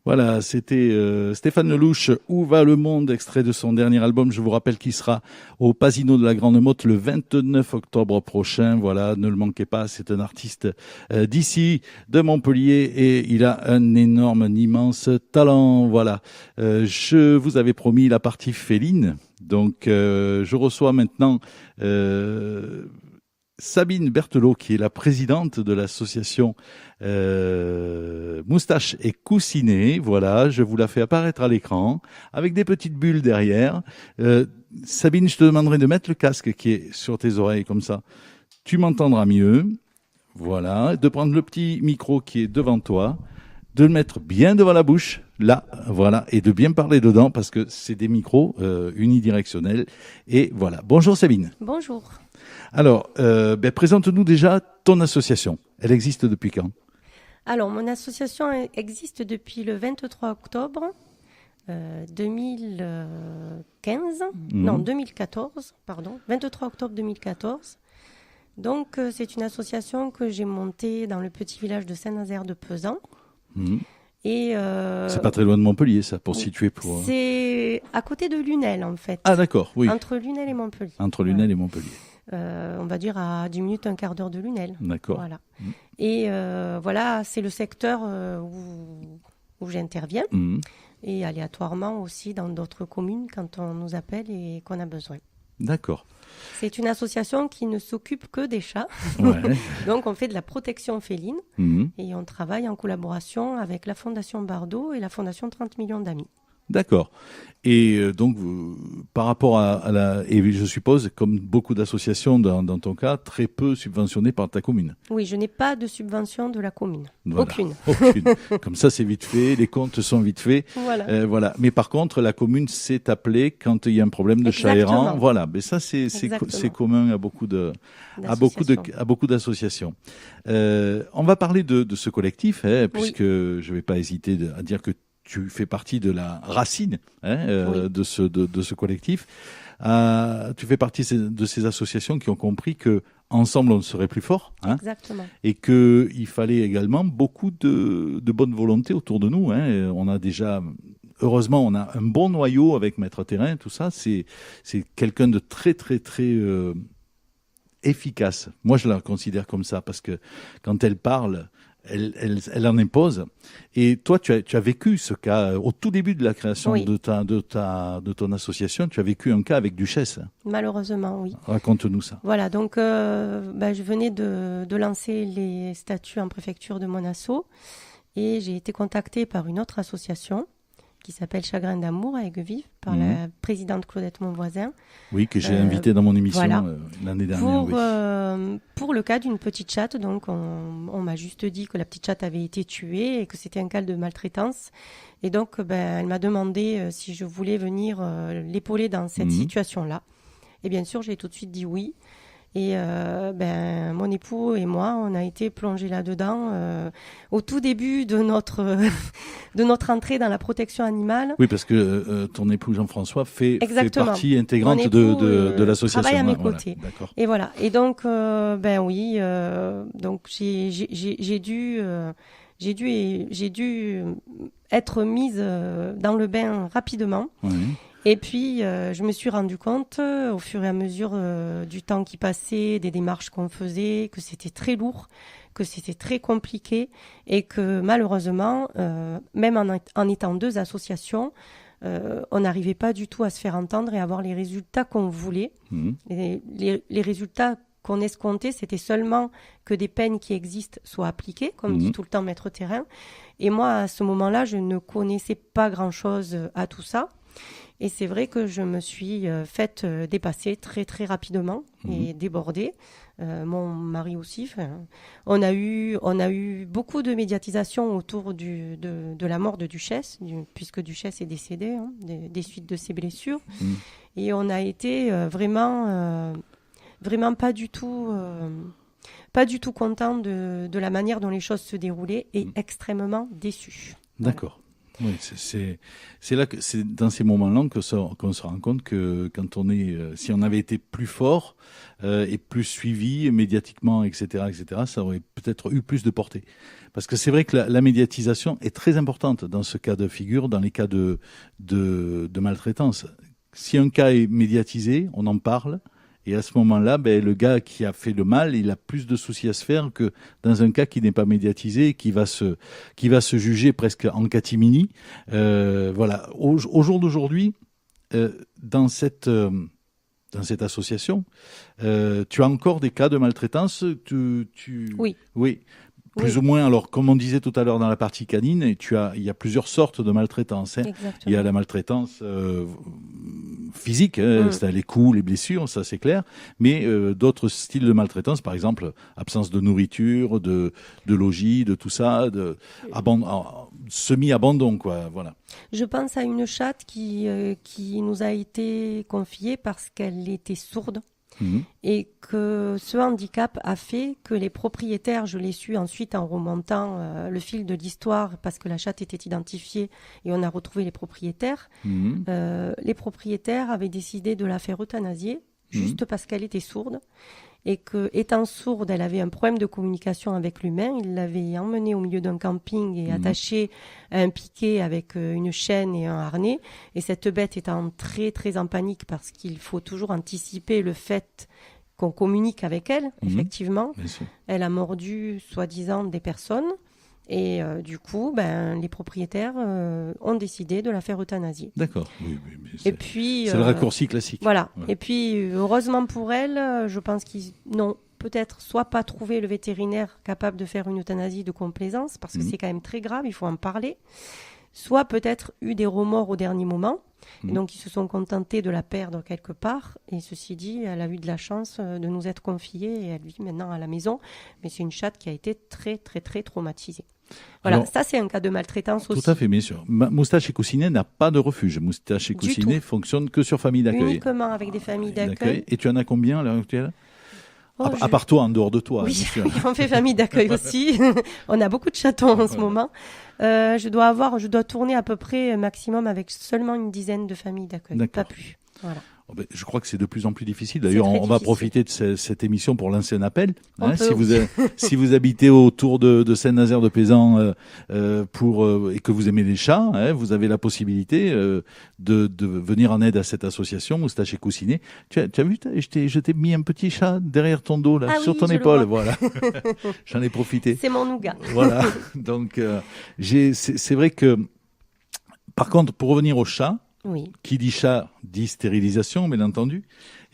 Voilà, c'était Stéphane Lelouch, Où va le monde, extrait de son dernier album. Je vous rappelle qu'il sera au Pasino de la Grande Motte le 29 octobre prochain. Voilà, ne le manquez pas, c'est un artiste d'ici, de Montpellier, et il a un énorme, un immense talent. Voilà, je vous avais promis la partie féline, donc je reçois maintenant Sabine Berthelot, qui est la présidente de l'association Moustache et Coussinet. Voilà, je vous la fais apparaître à l'écran avec des petites bulles derrière. Sabine, je te demanderai de mettre le casque qui est sur tes oreilles comme ça. Tu m'entendras mieux. Voilà, de prendre le petit micro qui est devant toi, de le mettre bien devant la bouche, là, voilà, et de bien parler dedans parce que c'est des micros unidirectionnels. Et voilà. Bonjour Sabine. Bonjour. Alors, présente-nous déjà ton association. Elle existe depuis quand ? Alors, mon association existe depuis le 23 octobre 2014, pardon, 23 octobre 2014. Donc, c'est une association que j'ai montée dans le petit village de Saint-Nazaire de Pesan. Et c'est pas très loin de Montpellier, ça, pour situer. C'est à côté de Lunel, en fait. Ah, d'accord, oui. Entre Lunel et Montpellier. Entre Lunel et Montpellier. On va dire à 10 minutes, un quart d'heure de Lunel. D'accord. Voilà. Et voilà, c'est le secteur où j'interviens. Et aléatoirement aussi dans d'autres communes quand on nous appelle et qu'on a besoin. D'accord. C'est une association qui ne s'occupe que des chats. Ouais. Donc on fait de la protection féline et on travaille en collaboration avec la Fondation Bardot et la Fondation 30 millions d'amis. D'accord. Et donc, par rapport à la... Et je suppose, comme beaucoup d'associations dans ton cas, très peu subventionnées par ta commune. Oui, je n'ai pas de subvention de la commune. Voilà. Aucune. Comme ça, c'est vite fait, les comptes sont vite faits. Voilà. Voilà. Mais par contre, la commune s'est appelée quand il y a un problème de chat errant. Voilà. Mais ça, c'est commun à beaucoup d'associations. On va parler de ce collectif, puisque je vais pas hésiter à dire que tu fais partie de la racine de ce collectif. Tu fais partie de ces associations qui ont compris que ensemble on serait plus fort. Exactement. Et que il fallait également beaucoup de bonne volonté autour de nous. On a déjà, heureusement, on a un bon noyau avec Maître Terrain. Tout ça, c'est quelqu'un de très très très efficace. Moi, je la considère comme ça parce que quand elle parle, elle en impose. Et toi, tu as vécu ce cas au tout début de la création de ton association. Tu as vécu un cas avec Duchesse. Malheureusement, oui. Raconte-nous ça. Voilà, donc je venais de lancer les statuts en préfecture de mon asso et j'ai été contactée par une autre association qui s'appelle Chagrin d'amour à Aigues-Vives par la présidente Claudette Monvoisin. Oui, que j'ai invitée dans mon émission l'année dernière. Pour le cas d'une petite chatte, donc on m'a juste dit que la petite chatte avait été tuée et que c'était un cas de maltraitance. Et donc, elle m'a demandé si je voulais venir l'épauler dans cette situation-là. Et bien sûr, j'ai tout de suite dit oui. Et mon époux et moi, on a été plongés là-dedans au tout début de notre entrée dans la protection animale. Oui, parce que ton époux Jean-François fait partie intégrante de l'association. Travaille à mes côtés. Voilà, d'accord. Et voilà. Et donc, donc j'ai dû être mise dans le bain rapidement. Oui. Et puis, je me suis rendu compte, au fur et à mesure du temps qui passait, des démarches qu'on faisait, que c'était très lourd, que c'était très compliqué et que malheureusement, même en étant deux associations, on n'arrivait pas du tout à se faire entendre et à avoir les résultats qu'on voulait. Et les résultats qu'on escomptait, c'était seulement que des peines qui existent soient appliquées, comme dit tout le temps Maître Terrain. Et moi, à ce moment-là, je ne connaissais pas grand-chose à tout ça. Et c'est vrai que je me suis faite dépasser très très rapidement et débordée. Mon mari aussi. On a eu beaucoup de médiatisation autour de la mort de Duchesse, puisque Duchesse est décédée des suites de ses blessures. Et on a été vraiment pas du tout content de la manière dont les choses se déroulaient et extrêmement déçus. D'accord. Oui, c'est là que c'est dans ces moments-là qu'on se rend compte que quand on est, si on avait été plus fort et plus suivi médiatiquement, etc., ça aurait peut-être eu plus de portée. Parce que c'est vrai que la médiatisation est très importante dans ce cas de figure, dans les cas de maltraitance. Si un cas est médiatisé, on en parle. Et à ce moment-là, le gars qui a fait le mal, il a plus de soucis à se faire que dans un cas qui n'est pas médiatisé, qui va se juger presque en catimini. Voilà. Au jour d'aujourd'hui, dans cette association, tu as encore des cas de maltraitance. Oui. Oui. Plus ou moins, alors comme on disait tout à l'heure dans la partie canine, il y a plusieurs sortes de maltraitance. Hein. Il y a la maltraitance physique, c'est les coups, les blessures, ça c'est clair, mais d'autres styles de maltraitance, par exemple absence de nourriture, de logis, de tout ça, semi-abandon, quoi. Voilà. Je pense à une chatte qui nous a été confiée parce qu'elle était sourde. Et que ce handicap a fait que les propriétaires, je l'ai su ensuite en remontant le fil de l'histoire, parce que la chatte était identifiée et on a retrouvé les propriétaires, les propriétaires avaient décidé de la faire euthanasier juste parce qu'elle était sourde. Et que, étant sourde, elle avait un problème de communication avec l'humain. Il l'avait emmenée au milieu d'un camping et attachée à un piquet avec une chaîne et un harnais. Et cette bête étant très, très en panique parce qu'il faut toujours anticiper le fait qu'on communique avec elle, effectivement. Elle a mordu, soi-disant, des personnes. Et du coup, les propriétaires ont décidé de la faire euthanasier. D'accord. Oui, et puis, c'est le raccourci classique. Voilà. Ouais. Et puis, heureusement pour elle, je pense qu'ils n'ont peut-être soit pas trouvé le vétérinaire capable de faire une euthanasie de complaisance, parce que c'est quand même très grave, il faut en parler, soit peut-être eu des remords au dernier moment. Et donc, ils se sont contentés de la perdre quelque part. Et ceci dit, elle a eu de la chance de nous être confiée et elle vit maintenant à la maison. Mais c'est une chatte qui a été très, très, très traumatisée. Voilà, alors, ça c'est un cas de maltraitance aussi. Tout à fait, bien sûr. Moustache et Coussinet n'a pas de refuge. Moustache et Coussinet fonctionne que sur famille d'accueil. Uniquement avec des familles d'accueil. Et tu en as combien à l'heure actuelle ? À part toi, en dehors de toi. Oui, on fait famille d'accueil aussi. On a beaucoup de chatons en ce moment. Je dois tourner à peu près maximum avec seulement une dizaine de familles d'accueil. Pas plus. Voilà. Je crois que c'est de plus en plus difficile. D'ailleurs, on va profiter de cette émission pour lancer un appel. Si vous habitez autour de Saint-Nazaire de Pézan et que vous aimez les chats, vous avez la possibilité de venir en aide à cette association Moustache et Coussinet. Tu as vu, je t'ai mis un petit chat derrière ton dos, là, sur ton épaule. Voilà. J'en ai profité. C'est mon nougat. Voilà. Donc, c'est vrai que, par contre, pour revenir au chat, qui dit chat dit stérilisation, bien entendu.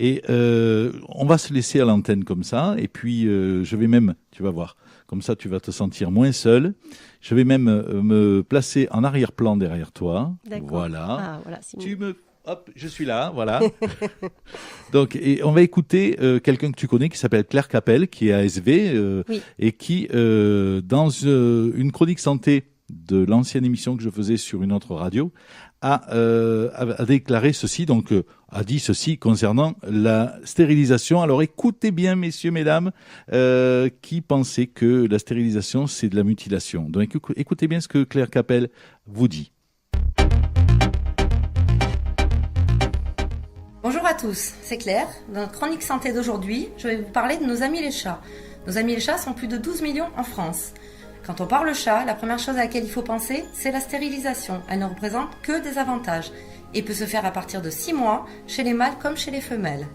Et on va se laisser à l'antenne comme ça. Et puis, je vais même, tu vas voir, comme ça tu vas te sentir moins seul. Je vais même me placer en arrière-plan derrière toi. D'accord. Voilà. Hop, je suis là, voilà. Donc, et on va écouter quelqu'un que tu connais qui s'appelle Claire Capel, qui est ASV et qui, dans une chronique santé de l'ancienne émission que je faisais sur une autre radio, a déclaré ceci, donc a dit ceci concernant la stérilisation. Alors écoutez bien, messieurs, mesdames, qui pensaient que la stérilisation c'est de la mutilation. Donc écoutez bien ce que Claire Capel vous dit. Bonjour à tous, c'est Claire. Dans notre chronique santé d'aujourd'hui, je vais vous parler de nos amis les chats. Nos amis les chats sont plus de 12 millions en France. Quand on parle chat, la première chose à laquelle il faut penser, c'est la stérilisation. Elle ne représente que des avantages et peut se faire à partir de 6 mois, chez les mâles comme chez les femelles.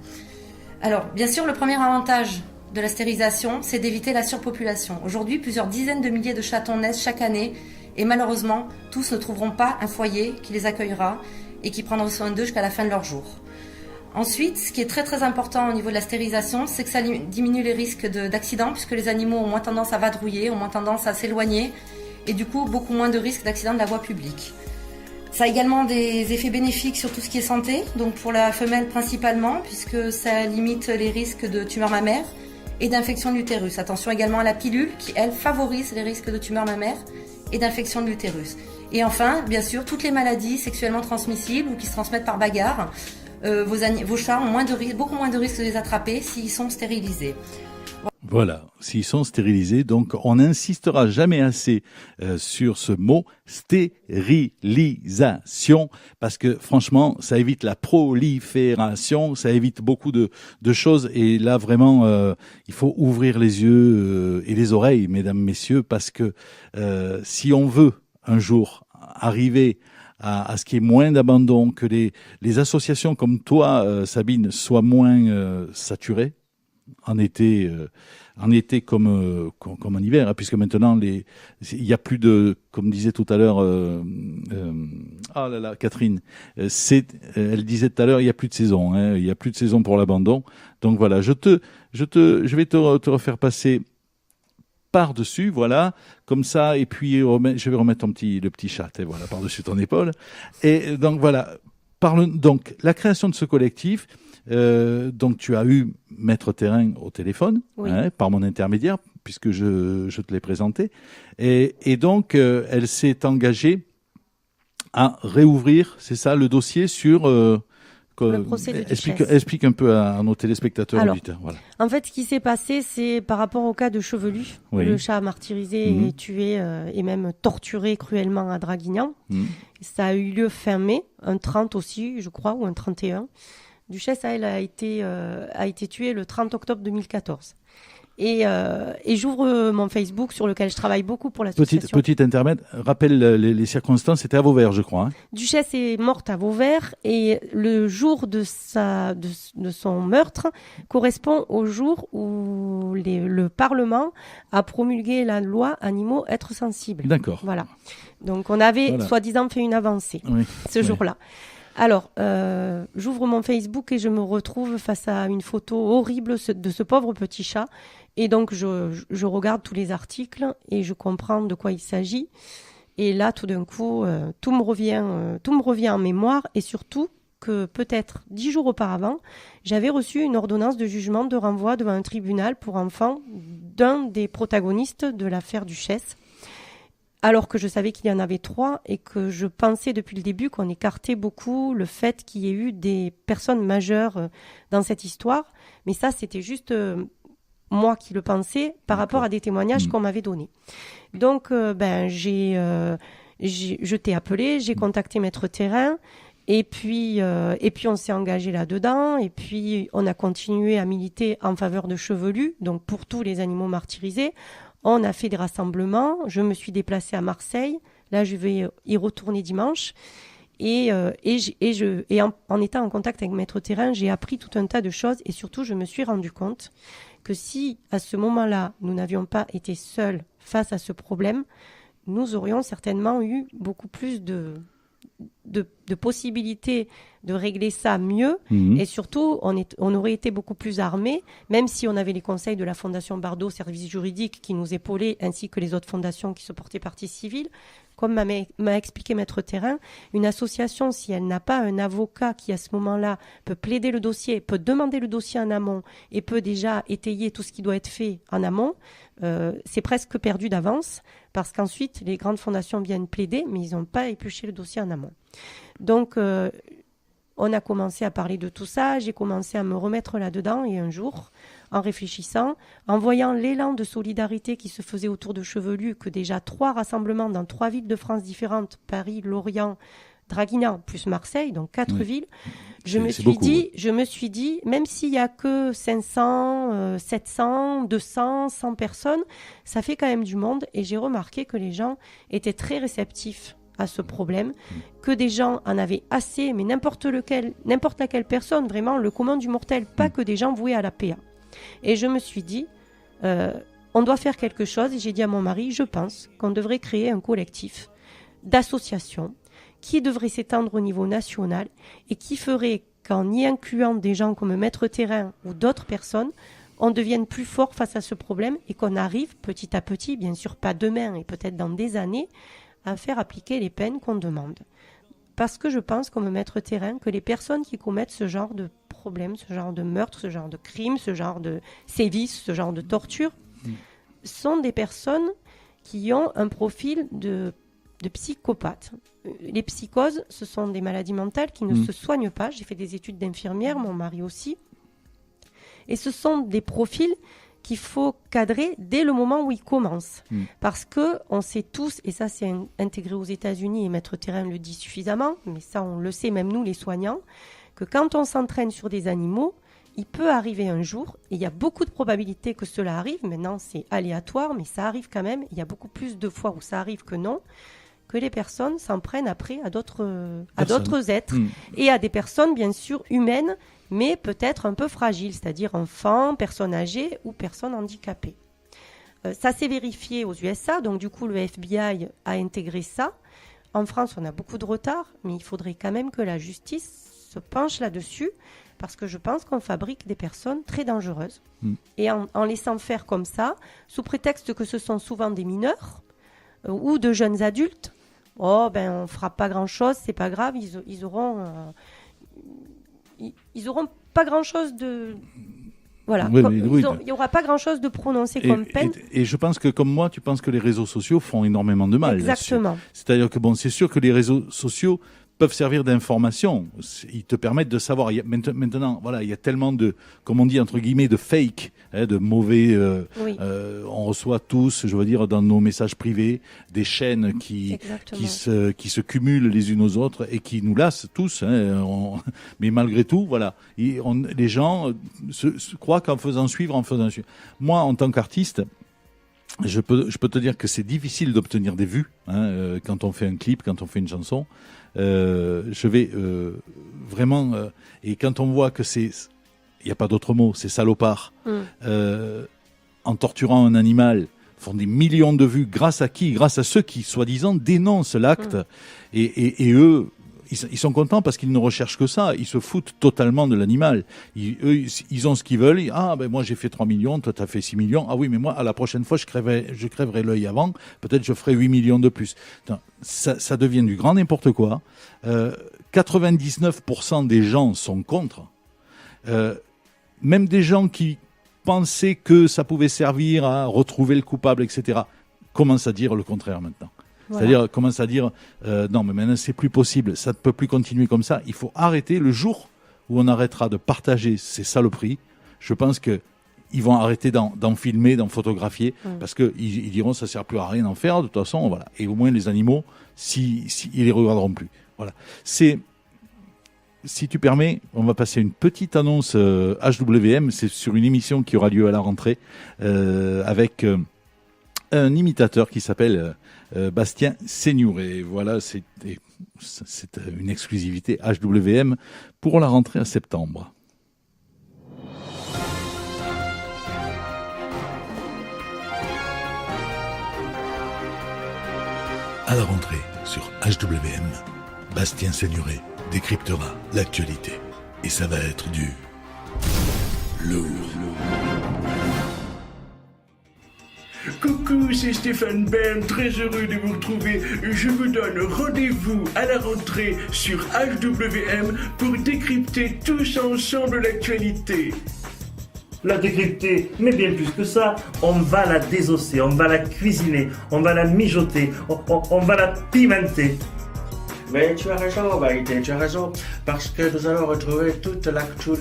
Alors, bien sûr, le premier avantage de la stérilisation, c'est d'éviter la surpopulation. Aujourd'hui, plusieurs dizaines de milliers de chatons naissent chaque année et malheureusement, tous ne trouveront pas un foyer qui les accueillera et qui prendra soin d'eux jusqu'à la fin de leur jour. Ensuite, ce qui est très très important au niveau de la stérilisation, c'est que ça diminue les risques d'accidents puisque les animaux ont moins tendance à vadrouiller, ont moins tendance à s'éloigner et du coup beaucoup moins de risques d'accidents de la voie publique. Ça a également des effets bénéfiques sur tout ce qui est santé, donc pour la femelle principalement puisque ça limite les risques de tumeurs mammaires et d'infection de l'utérus. Attention également à la pilule qui elle favorise les risques de tumeurs mammaires et d'infection de l'utérus. Et enfin, bien sûr, toutes les maladies sexuellement transmissibles ou qui se transmettent par bagarre. Vos chats ont beaucoup moins de risques de les attraper s'ils sont stérilisés. Voilà, s'ils sont stérilisés. Donc, on n'insistera jamais assez sur ce mot stérilisation, parce que franchement, ça évite la prolifération, ça évite beaucoup de choses. Et là, vraiment, il faut ouvrir les yeux et les oreilles, mesdames, messieurs, parce que si on veut un jour arriver à ce qu'il y ait moins d'abandon, que les associations comme toi, Sabine, soient moins saturées, en été comme en hiver, hein, puisque maintenant il y a plus de, comme disait tout à l'heure Catherine, elle disait tout à l'heure, il y a plus de saison, hein, il y a plus de saison pour l'abandon. Donc voilà, je vais te refaire passer par-dessus, voilà, comme ça, et puis je vais remettre le petit chat, et voilà, par-dessus ton épaule. Et donc voilà, donc la création de ce collectif. Donc tu as eu Maître Terrain au téléphone, oui, hein, par mon intermédiaire, puisque je te l'ai présenté, et donc elle s'est engagée à réouvrir, c'est ça, le dossier sur le procès de Duchesse. Explique un peu à nos téléspectateurs. Alors, auditeurs. Voilà. En fait, ce qui s'est passé, c'est par rapport au cas de Chevelu, oui, le chat martyrisé et tué et même torturé cruellement à Draguignan. Ça a eu lieu fin mai, un 30 aussi, je crois, ou un 31. Duchesse, elle, a été tuée le 30 octobre 2014. Et j'ouvre mon Facebook sur lequel je travaille beaucoup pour l'association. Petit intermède, rappelle les circonstances, c'était à Vauvert, je crois. Hein. Duchesse est morte à Vauvert et le jour de son meurtre correspond au jour où le Parlement a promulgué la loi Animaux Êtres Sensibles. D'accord. Voilà. Donc on avait soi-disant fait une avancée ce jour-là. Alors, j'ouvre mon Facebook et je me retrouve face à une photo horrible de ce pauvre petit chat. Et donc, je regarde tous les articles et je comprends de quoi il s'agit. Et là, tout d'un coup, tout me revient en mémoire. Et surtout que peut-être 10 jours auparavant, j'avais reçu une ordonnance de jugement de renvoi devant un tribunal pour enfants d'un des protagonistes de l'affaire Duchesse. Alors que je savais qu'il y en avait 3 et que je pensais depuis le début qu'on écartait beaucoup le fait qu'il y ait eu des personnes majeures dans cette histoire. Mais ça, c'était juste moi qui le pensais par rapport à des témoignages qu'on m'avait donnés. Donc, je t'ai appelé, j'ai contacté Maître Terrain et puis on s'est engagé là-dedans et puis on a continué à militer en faveur de Chevelu, donc pour tous les animaux martyrisés. On a fait des rassemblements. Je me suis déplacée à Marseille. Là, je vais y retourner dimanche. Et en étant en contact avec Maître Terrain, j'ai appris tout un tas de choses. Et surtout, je me suis rendu compte que si, à ce moment-là, nous n'avions pas été seuls face à ce problème, nous aurions certainement eu beaucoup plus de possibilités de régler ça mieux et surtout on aurait été beaucoup plus armés, même si on avait les conseils de la Fondation Bardot, service juridique qui nous épaulait, ainsi que les autres fondations qui se portaient partie civile. Comme m'a expliqué Maître Terrain, une association, si elle n'a pas un avocat qui à ce moment-là peut plaider le dossier, peut demander le dossier en amont et peut déjà étayer tout ce qui doit être fait en amont, c'est presque perdu d'avance parce qu'ensuite les grandes fondations viennent plaider mais ils n'ont pas épluché le dossier en amont. Donc on a commencé à parler de tout ça, j'ai commencé à me remettre là-dedans et un jour, en réfléchissant, en voyant l'élan de solidarité qui se faisait autour de Chevelu, que déjà 3 rassemblements dans 3 villes de France différentes, Paris, Lorient, Draguignan, plus Marseille, donc 4 villes, je me suis dit, même s'il n'y a que 500, 700, 200, 100 personnes, ça fait quand même du monde et j'ai remarqué que les gens étaient très réceptifs à ce problème, que des gens en avaient assez, mais n'importe laquelle personne, vraiment le commun du mortel, pas que des gens voués à la PA. Et je me suis dit, on doit faire quelque chose, et j'ai dit à mon mari, je pense qu'on devrait créer un collectif d'associations qui devrait s'étendre au niveau national et qui ferait qu'en y incluant des gens comme Maître Terrain ou d'autres personnes, on devienne plus fort face à ce problème et qu'on arrive petit à petit, bien sûr pas demain et peut-être dans des années, à faire appliquer les peines qu'on demande. Parce que je pense, comme Maître Terrain, que les personnes qui commettent ce genre de problèmes, ce genre de meurtres, ce genre de crimes, ce genre de sévices, ce genre de torture, sont des personnes qui ont un profil de psychopathes. Les psychoses, ce sont des maladies mentales qui ne se soignent pas. J'ai fait des études d'infirmière, mon mari aussi. Et ce sont des profils qu'il faut cadrer dès le moment où il commence. Parce que on sait tous, et ça c'est intégré aux États-Unis, et Maître Thérain le dit suffisamment, mais ça on le sait même nous les soignants, que quand on s'entraîne sur des animaux, il peut arriver un jour, et il y a beaucoup de probabilités que cela arrive, maintenant c'est aléatoire, mais ça arrive quand même, il y a beaucoup plus de fois où ça arrive que non, que les personnes s'en prennent après à d'autres êtres, et à des personnes bien sûr humaines, mais peut-être un peu fragiles, c'est-à-dire enfants, personnes âgées ou personnes handicapées. Ça s'est vérifié aux USA, donc du coup le FBI a intégré ça. En France, on a beaucoup de retard, mais il faudrait quand même que la justice se penche là-dessus, parce que je pense qu'on fabrique des personnes très dangereuses. Et en laissant faire comme ça, sous prétexte que ce sont souvent des mineurs ou de jeunes adultes, on ne fera pas grand-chose, c'est pas grave, ils auront pas grand-chose de... Voilà, il n'y aura pas grand-chose de prononcé comme peine. Et je pense que, comme moi, tu penses que les réseaux sociaux font énormément de mal. Exactement. C'est-à-dire que, c'est sûr que les réseaux sociaux peuvent servir d'information. Ils te permettent de savoir. Maintenant, voilà, il y a tellement de, comme on dit, entre guillemets, de fake, de mauvais. On reçoit tous, je veux dire, dans nos messages privés, des chaînes qui se cumulent les unes aux autres et qui nous lassent tous. Mais malgré tout, voilà, les gens se croient qu'en faisant suivre. Moi, en tant qu'artiste, je peux te dire que c'est difficile d'obtenir des vues quand on fait un clip, quand on fait une chanson. Je vais vraiment et quand on voit que il n'y a pas d'autre mot, c'est salopard, en torturant un animal, font des millions de vues. Grâce à qui? Grâce à ceux qui soi-disant dénoncent l'acte. Et eux, ils sont contents parce qu'ils ne recherchent que ça. Ils se foutent totalement de l'animal. Ils ont ce qu'ils veulent. Moi j'ai fait 3 millions, toi t'as fait 6 millions. Ah oui, mais moi à la prochaine fois je crèverai l'œil avant. Peut-être je ferai 8 millions de plus. Ça devient du grand n'importe quoi. 99% des gens sont contre. Même des gens qui pensaient que ça pouvait servir à retrouver le coupable, etc., commencent à dire le contraire maintenant. Voilà. C'est-à-dire, commence à dire non, mais maintenant c'est plus possible, ça ne peut plus continuer comme ça. Il faut arrêter. Le jour où on arrêtera de partager ces saloperies, je pense que ils vont arrêter d'en filmer, d'en photographier, parce que ils diront ça sert plus à rien d'en faire. De toute façon, voilà. Et au moins les animaux, ils les regarderont plus. Voilà. Si tu permets, on va passer une petite annonce HWM. C'est sur une émission qui aura lieu à la rentrée avec un imitateur qui s'appelle Bastien Seignouré. Voilà, c'est une exclusivité HWM pour la rentrée en septembre. À la rentrée sur HWM, Bastien Seignouré décryptera l'actualité. Et ça va être du lourd. Coucou, c'est Stéphane Bern, très heureux de vous retrouver. Je vous donne rendez-vous à la rentrée sur HWM pour décrypter tous ensemble l'actualité. La décrypter, mais bien plus que ça, on va la désosser, on va la cuisiner, on va la mijoter, on va la pimenter. Mais tu as raison, Maïté, tu as raison, parce que nous allons retrouver toute l'info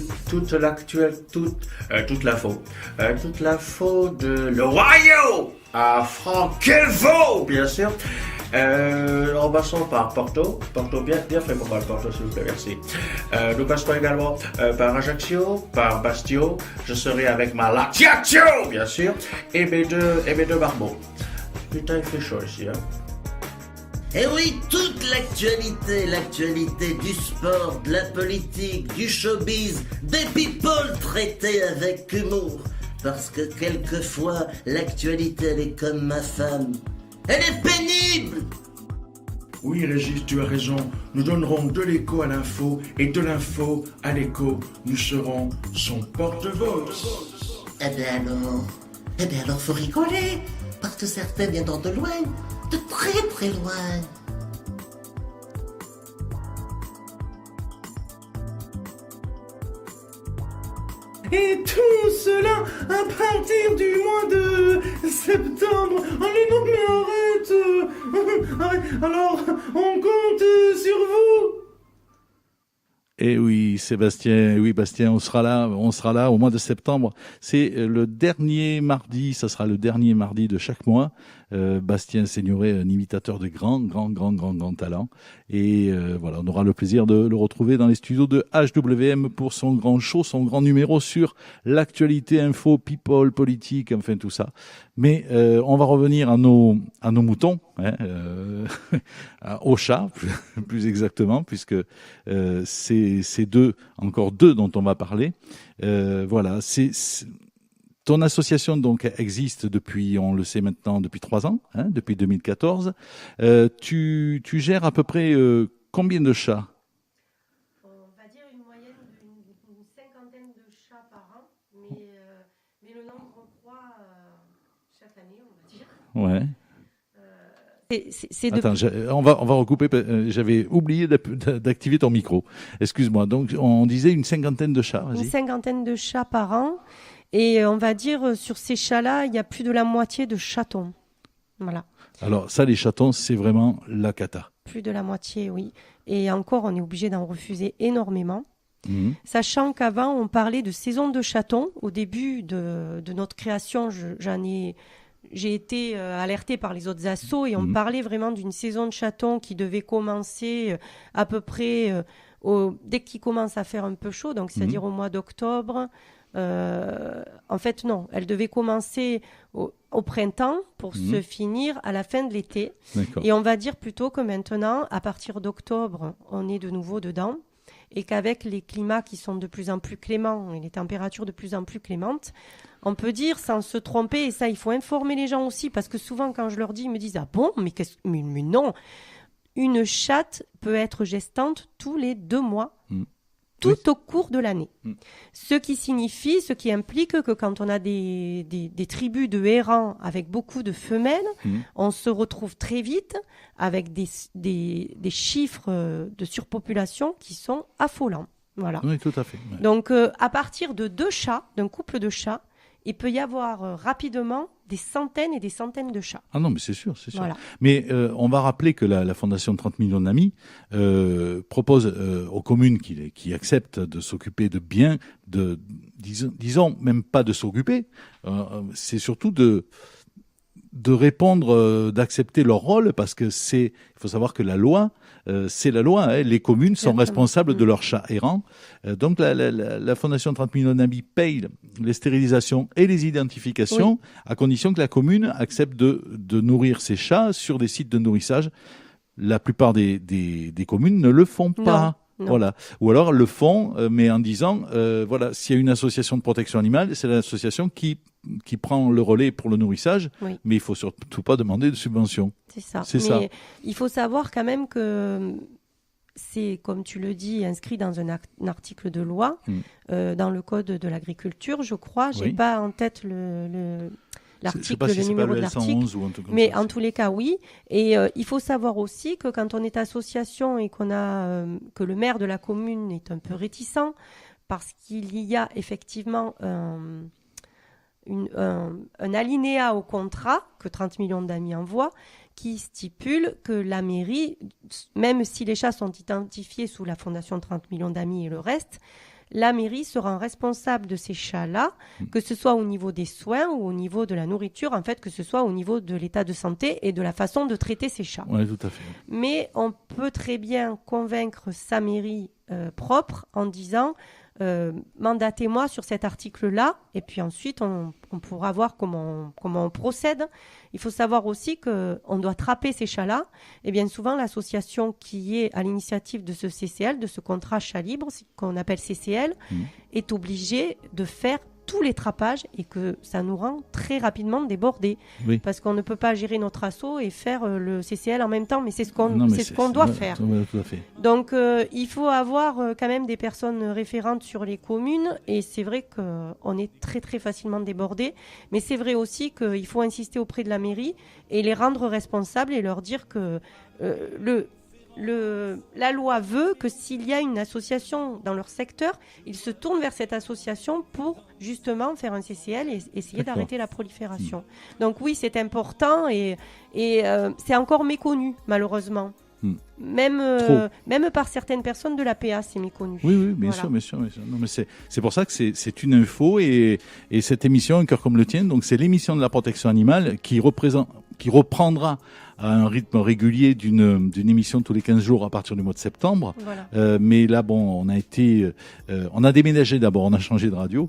de le royaume à Franquevaux, bien sûr. En passant par Porto bien fait pour moi le Porto, s'il vous plaît, merci. Nous passerons également par Ajaccio, par Bastio, je serai avec ma Latiaccio, bien sûr, et mes deux barbons. Putain, il fait chaud ici, hein. Et oui, toute l'actualité du sport, de la politique, du showbiz, des people traités avec humour. Parce que quelquefois, l'actualité, elle est comme ma femme. Elle est pénible! Oui, Régis, tu as raison. Nous donnerons de l'écho à l'info et de l'info à l'écho. Nous serons son porte-voix. Eh bien alors, faut rigoler. Parce que certains viennent de loin. De très très loin. Et tout cela à partir du mois de septembre. Allez, non mais arrête. Alors, on compte sur vous. Et oui, Sébastien, oui, Bastien, on sera là au mois de septembre. C'est le dernier mardi, ça sera le dernier mardi de chaque mois. Bastien Seignoret, un imitateur de grand talent. Et voilà, on aura le plaisir de le retrouver dans les studios de HWM pour son grand show, son grand numéro sur l'actualité, info, people, politique, enfin tout ça. Mais on va revenir à nos moutons, hein, aux chats, plus exactement, puisque c'est encore deux dont on va parler. Voilà, ton association donc existe depuis, on le sait maintenant, depuis 3 ans, hein, depuis 2014. Tu gères à peu près combien de chats? On va dire une moyenne d'une 50aine de chats par an, mais le nombre croît chaque année, on va dire. Ouais. Attends, on va recouper. J'avais oublié d'activer ton micro. Excuse-moi. Donc, on disait une 50aine de chats. Vas-y. Une 50aine de chats par an. Et on va dire, sur ces chats-là, il y a plus de la moitié de chatons. Voilà. Alors, ça, les chatons, c'est vraiment la cata. Plus de la moitié, oui. Et encore, on est obligé d'en refuser énormément. Mmh. Sachant qu'avant, on parlait de saison de chatons. Au début de notre création, j'ai été alertée par les autres assos et on parlait vraiment d'une saison de chatons qui devait commencer à peu près dès qu'il commence à faire un peu chaud, donc c'est-à-dire au mois d'octobre. En fait, non, elle devait commencer au printemps pour se finir à la fin de l'été. D'accord. Et on va dire plutôt que maintenant, à partir d'octobre, on est de nouveau dedans. Et qu'avec les climats qui sont de plus en plus cléments et les températures de plus en plus clémentes, on peut dire sans se tromper, et ça il faut informer les gens aussi, parce que souvent quand je leur dis, ils me disent « Ah bon, mais non !» Une chatte peut être gestante tous les 2 mois, tout au cours de l'année. Ce qui implique que quand on a des tribus de hérents avec beaucoup de femelles, on se retrouve très vite avec des chiffres de surpopulation qui sont affolants. Voilà. Oui, tout à fait. Ouais. Donc, à partir de 2 chats, d'un couple de chats, il peut y avoir rapidement des centaines et des centaines de chats. Ah non, mais c'est sûr. Voilà. Mais on va rappeler que la Fondation 30 millions d'amis propose aux communes qui acceptent de s'occuper de biens, disons même pas de s'occuper, c'est surtout de répondre, d'accepter leur rôle, parce que il faut savoir que la loi, c'est la loi, hein, les communes sont responsables de leurs chats errants. Donc la Fondation 30 millions d'amis paye les stérilisations et les identifications à condition que la commune accepte de nourrir ses chats sur des sites de nourrissage. La plupart des communes ne le font pas. Non. Voilà. Ou alors le font, mais en disant, voilà, s'il y a une association de protection animale, c'est l'association qui prend le relais pour le nourrissage, mais il faut surtout pas demander de subvention. C'est ça. Ça. Il faut savoir quand même que c'est, comme tu le dis, inscrit dans un article de loi, dans le code de l'agriculture, je crois. J'ai pas en tête l'article, le numéro de l'article, mais en tous les cas, oui. Et il faut savoir aussi que quand on est association et que le maire de la commune est un peu réticent, parce qu'il y a effectivement un alinéa au contrat que 30 millions d'amis envoient, qui stipule que la mairie, même si les chats sont identifiés sous la Fondation 30 millions d'amis et le reste, la mairie sera responsable de ces chats-là, que ce soit au niveau des soins ou au niveau de la nourriture, en fait, que ce soit au niveau de l'état de santé et de la façon de traiter ces chats. Oui, tout à fait. Mais on peut très bien convaincre sa mairie propre en disant mandatez-moi sur cet article-là, et puis ensuite on pourra voir comment on procède. Il faut savoir aussi qu'on doit trapper ces chats-là, et bien souvent l'association qui est à l'initiative de ce CCL, de ce contrat chat libre, qu'on appelle CCL, est obligée de faire tous les trappages, et que ça nous rend très rapidement débordés. Parce qu'on ne peut pas gérer notre asso et faire le CCL en même temps, mais c'est ce qu'on doit faire. Tout à fait. Donc il faut avoir quand même des personnes référentes sur les communes, et c'est vrai qu'on est très très facilement débordés, mais c'est vrai aussi qu'il faut insister auprès de la mairie et les rendre responsables et leur dire que la loi veut que s'il y a une association dans leur secteur, ils se tournent vers cette association pour justement faire un CCL et essayer d'arrêter la prolifération. Donc oui, c'est important et c'est encore méconnu, malheureusement. Même par certaines personnes de la PA, c'est méconnu. Oui, bien sûr. Non, mais c'est pour ça que c'est une info et cette émission, Un cœur comme le tien, donc c'est l'émission de la protection animale qui reprendra à un rythme régulier d'une émission tous les 15 jours à partir du mois de septembre. Voilà. Mais là, bon, on a déménagé d'abord, on a changé de radio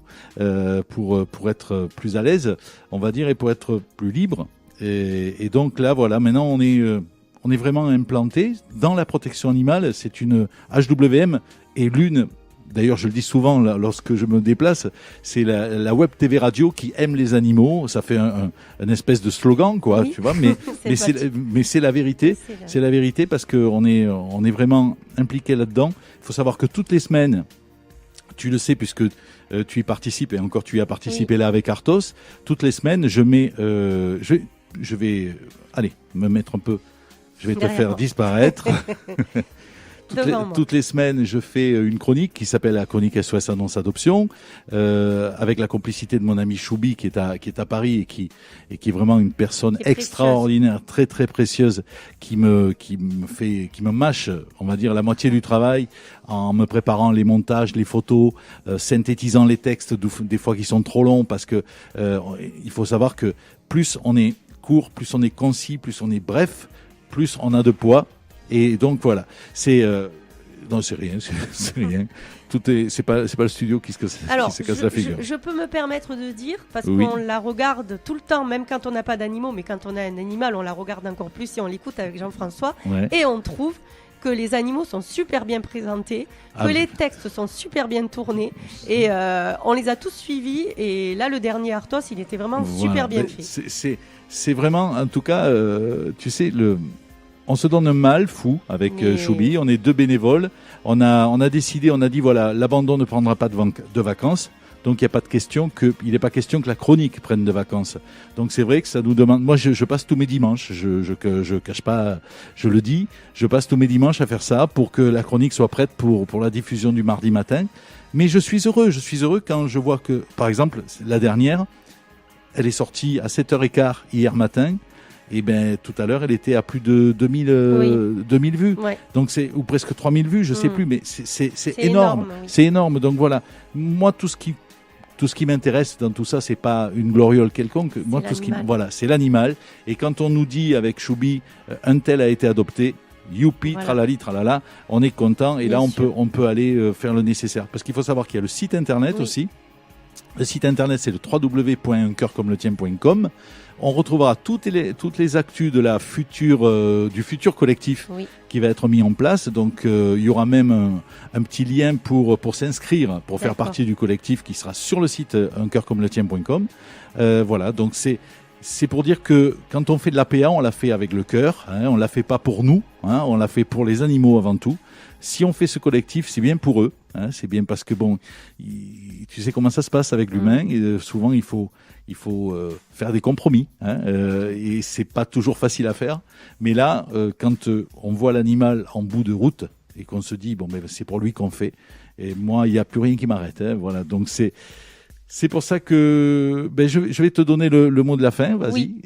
pour être plus à l'aise, on va dire, et pour être plus libre. Et donc là, voilà, maintenant on est vraiment implanté dans la protection animale. C'est une HWM et l'une. D'ailleurs, je le dis souvent lorsque je me déplace, c'est la web TV radio qui aime les animaux. Ça fait un espèce de slogan, quoi, tu vois. Mais c'est la vérité. C'est la vérité parce que on est vraiment impliqué là-dedans. Il faut savoir que toutes les semaines, tu le sais puisque tu y participes et encore tu y as participé là avec Arthos. Toutes les semaines, je vais aller me mettre un peu. Je vais te faire disparaître. Toutes les semaines, je fais une chronique qui s'appelle la chronique SOS Annonce Adoption, avec la complicité de mon ami Choubi qui est à Paris et qui est vraiment une personne extraordinaire, très très précieuse, qui me mâche, on va dire, la moitié du travail en me préparant les montages, les photos, synthétisant les textes des fois qui sont trop longs parce que il faut savoir que plus on est court, plus on est concis, plus on est bref, plus on a de poids. Et donc voilà, non, c'est rien. C'est pas le studio qui se casse la figure. Je peux me permettre de dire, parce qu'on la regarde tout le temps, même quand on n'a pas d'animaux, mais quand on a un animal, on la regarde encore plus et on l'écoute avec Jean-François, et on trouve que les animaux sont super bien présentés, les textes sont super bien tournés, et on les a tous suivis, et là le dernier Arthos, il était vraiment super bien fait. C'est vraiment, en tout cas, tu sais, on se donne un mal fou avec Choubi. On est deux bénévoles. On a décidé, on a dit voilà, l'abandon ne prendra pas de vacances. Donc il n'y a pas de question il n'est pas question que la chronique prenne de vacances. Donc c'est vrai que ça nous demande. Moi je passe tous mes dimanches. Je cache pas, je le dis. Je passe tous mes dimanches à faire ça pour que la chronique soit prête pour la diffusion du mardi matin. Mais je suis heureux quand je vois que, par exemple, la dernière, elle est sortie à 7h15 hier matin. Et ben tout à l'heure, elle était à plus de 2000 vues. Ouais. Donc ou presque 3000 vues, je sais plus, mais c'est énorme. C'est énorme. Donc voilà, moi tout ce qui m'intéresse dans tout ça, c'est pas une gloriole quelconque. Moi c'est l'animal. Et quand on nous dit avec Choubi, un tel a été adopté, youpi, tralali, tralala, on est content. Et là on peut aller faire le nécessaire. Parce qu'il faut savoir qu'il y a le site internet aussi. Le site internet, c'est le www.uncoeurcommletien.com. On retrouvera toutes les actus de du futur collectif qui va être mis en place. Donc, il y aura même un petit lien pour s'inscrire, pour faire partie du collectif qui sera sur le site uncoeurcommletien.com. Voilà, donc c'est pour dire que quand on fait de la PA, on la fait avec le cœur. On la fait pas pour nous, on la fait pour les animaux avant tout. Si on fait ce collectif, c'est bien pour eux. C'est bien parce que tu sais comment ça se passe avec l'humain. Et souvent, il faut faire des compromis. Et c'est pas toujours facile à faire. Mais là, quand on voit l'animal en bout de route et qu'on se dit c'est pour lui qu'on fait. Et moi, il n'y a plus rien qui m'arrête. Voilà. Donc c'est pour ça que je vais te donner le mot de la fin. Vas-y. Oui.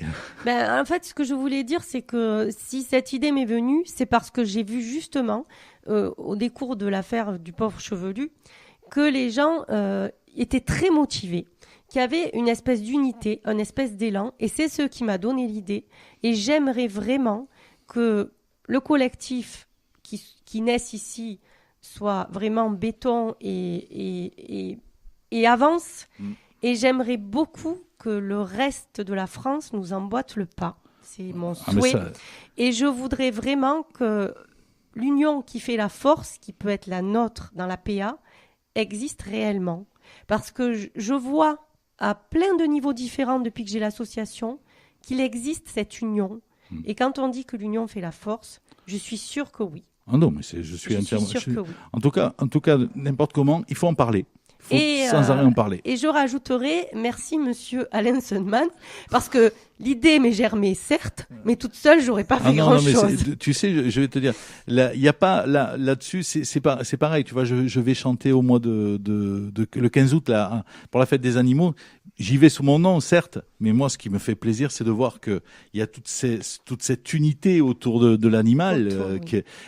En fait, ce que je voulais dire, c'est que si cette idée m'est venue, c'est parce que j'ai vu justement au décours de l'affaire du pauvre chevelu que les gens étaient très motivés, qu'il y avait une espèce d'unité, une espèce d'élan, et c'est ce qui m'a donné l'idée. Et j'aimerais vraiment que le collectif qui naisse ici soit vraiment béton et avance. Et j'aimerais beaucoup que le reste de la France nous emboîte le pas. C'est mon souhait. Et je voudrais vraiment que l'union qui fait la force, qui peut être la nôtre dans la PA, existe réellement. Parce que je vois à plein de niveaux différents depuis que j'ai l'association qu'il existe cette union. Et quand on dit que l'union fait la force, je suis sûre que oui. Ah non, mais je suis entièrement. En tout cas, n'importe comment, il faut en parler. faut sans arrêt en parler. Et je rajouterai, merci monsieur Alain Sundman, parce que l'idée m'est germée, certes, mais toute seule, j'aurais pas fait grand-chose. Tu sais, je vais te dire, il y a pas là-dessus, c'est pareil. Tu vois, je vais chanter au mois de le 15 août là pour la fête des animaux. J'y vais sous mon nom, certes, mais moi, ce qui me fait plaisir, c'est de voir que il y a toute cette unité autour de l'animal.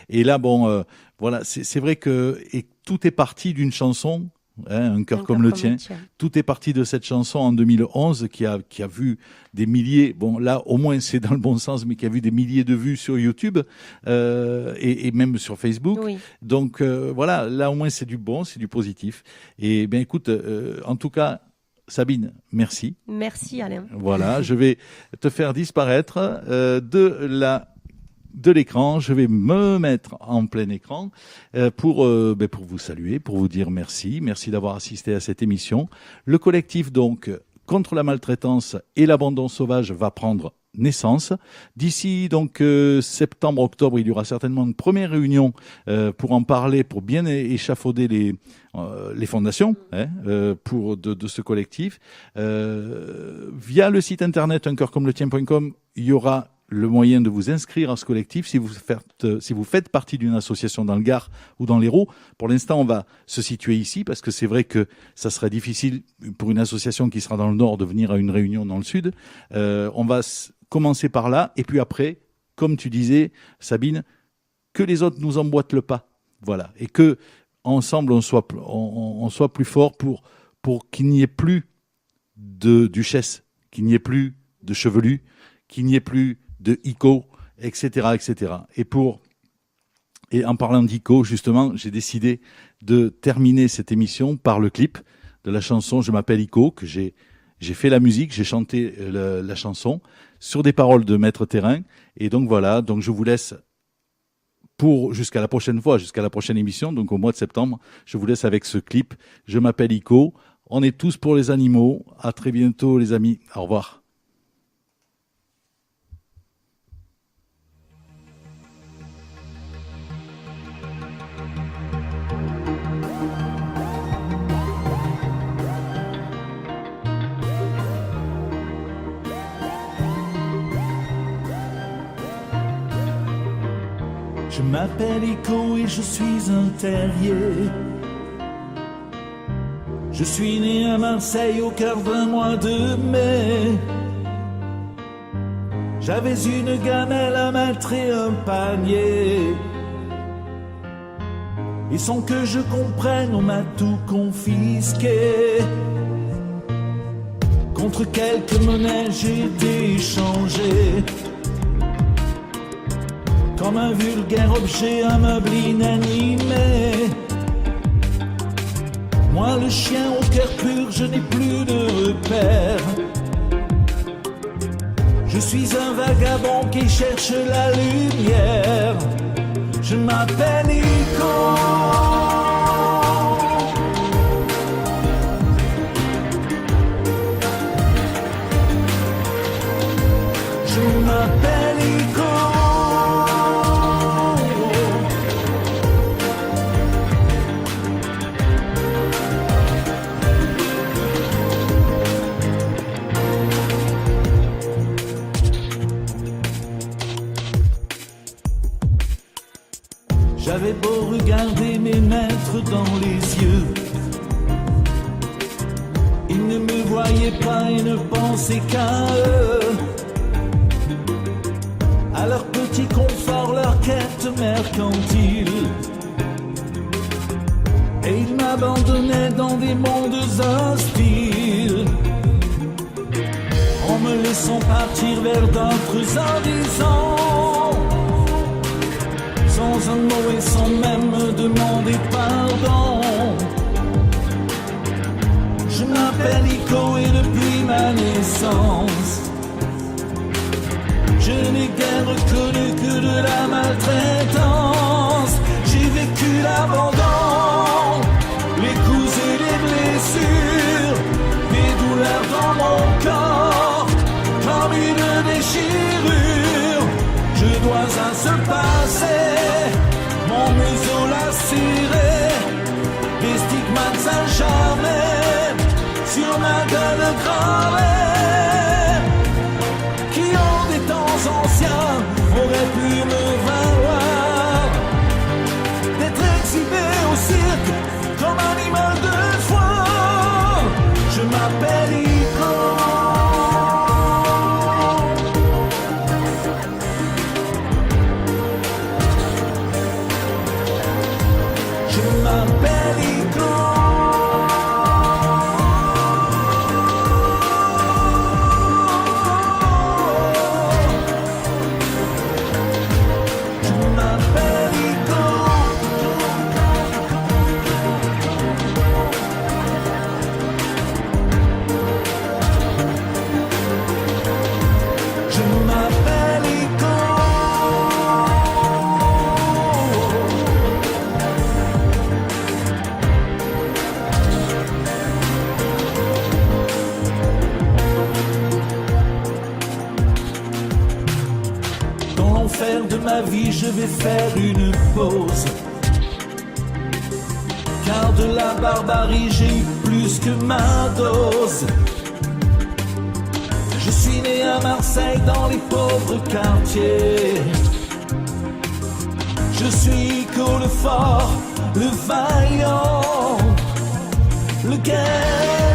Et là, bon, voilà, c'est vrai que tout est parti d'une chanson. Un cœur comme le tien. Tout est parti de cette chanson en 2011 qui a vu des milliers, bon là au moins c'est dans le bon sens, mais qui a vu des milliers de vues sur YouTube et même sur Facebook. Oui. Donc voilà, là au moins c'est du bon, c'est du positif. Et bien écoute, en tout cas, Sabine, merci. Merci Alain. Voilà, je vais te faire disparaître de l'écran, je vais me mettre en plein écran pour vous saluer, pour vous dire merci d'avoir assisté à cette émission. Le collectif donc contre la maltraitance et l'abandon sauvage va prendre naissance. D'ici donc septembre-octobre, il y aura certainement une première réunion pour en parler, pour bien échafauder les fondations de ce collectif. Via le site internet uncoeurcomeletien.com, il y aura le moyen de vous inscrire à ce collectif si vous faites partie d'une association dans le Gard ou dans l'Hérault. Pour l'instant, on va se situer ici parce que c'est vrai que ça serait difficile pour une association qui sera dans le Nord de venir à une réunion dans le Sud. On va commencer par là et puis après, comme tu disais, Sabine, que les autres nous emboîtent le pas. Voilà. Et que ensemble, on soit plus fort pour qu'il n'y ait plus de duchesse, qu'il n'y ait plus de chevelu, qu'il n'y ait plus de ICO, etc., etc. Et en parlant d'ICO, justement, j'ai décidé de terminer cette émission par le clip de la chanson Je m'appelle ICO, que j'ai fait la musique, j'ai chanté la chanson sur des paroles de Maître Terrain. Et donc voilà, donc je vous laisse jusqu'à la prochaine fois, jusqu'à la prochaine émission, donc au mois de septembre, je vous laisse avec ce clip Je m'appelle ICO. On est tous pour les animaux. À très bientôt les amis. Au revoir. Je m'appelle Ico et je suis un terrier. Je suis né à Marseille au cœur d'un mois de mai. J'avais une gamelle à mettre et un panier. Et sans que je comprenne, on m'a tout confisqué. Contre quelques monnaies, j'ai été échangé. Comme un vulgaire objet, un meuble inanimé. Moi le chien au cœur pur, je n'ai plus de repères. Je suis un vagabond qui cherche la lumière. Je m'appelle Ico. Je m'appelle Ico. J'avais beau regarder mes maîtres dans les yeux, ils ne me voyaient pas et ne pensaient qu'à eux, à leur petit confort, leur quête mercantile. Et ils m'abandonnaient dans des mondes hostiles, en me laissant partir vers d'autres horizons. Sans un mot et sans même me demander pardon. Je m'appelle Ico et depuis ma naissance, je n'ai guère connu que de la maltraitance. J'ai vécu l'abandon, les coups et les blessures, des douleurs dans mon corps, comme une déchirure. Je dois à ce passé, mon museau lacéré, des stigmates acharnés. travers, qui en des temps anciens aurait pu me valoir d'être exhibé au cirque comme animal de foire. Je m'appelle Ico. Je m'appelle Ico. De ma vie, je vais faire une pause, car de la barbarie j'ai eu plus que ma dose. Je suis né à Marseille dans les pauvres quartiers. Je suis Ico le fort, le vaillant, le guerrier.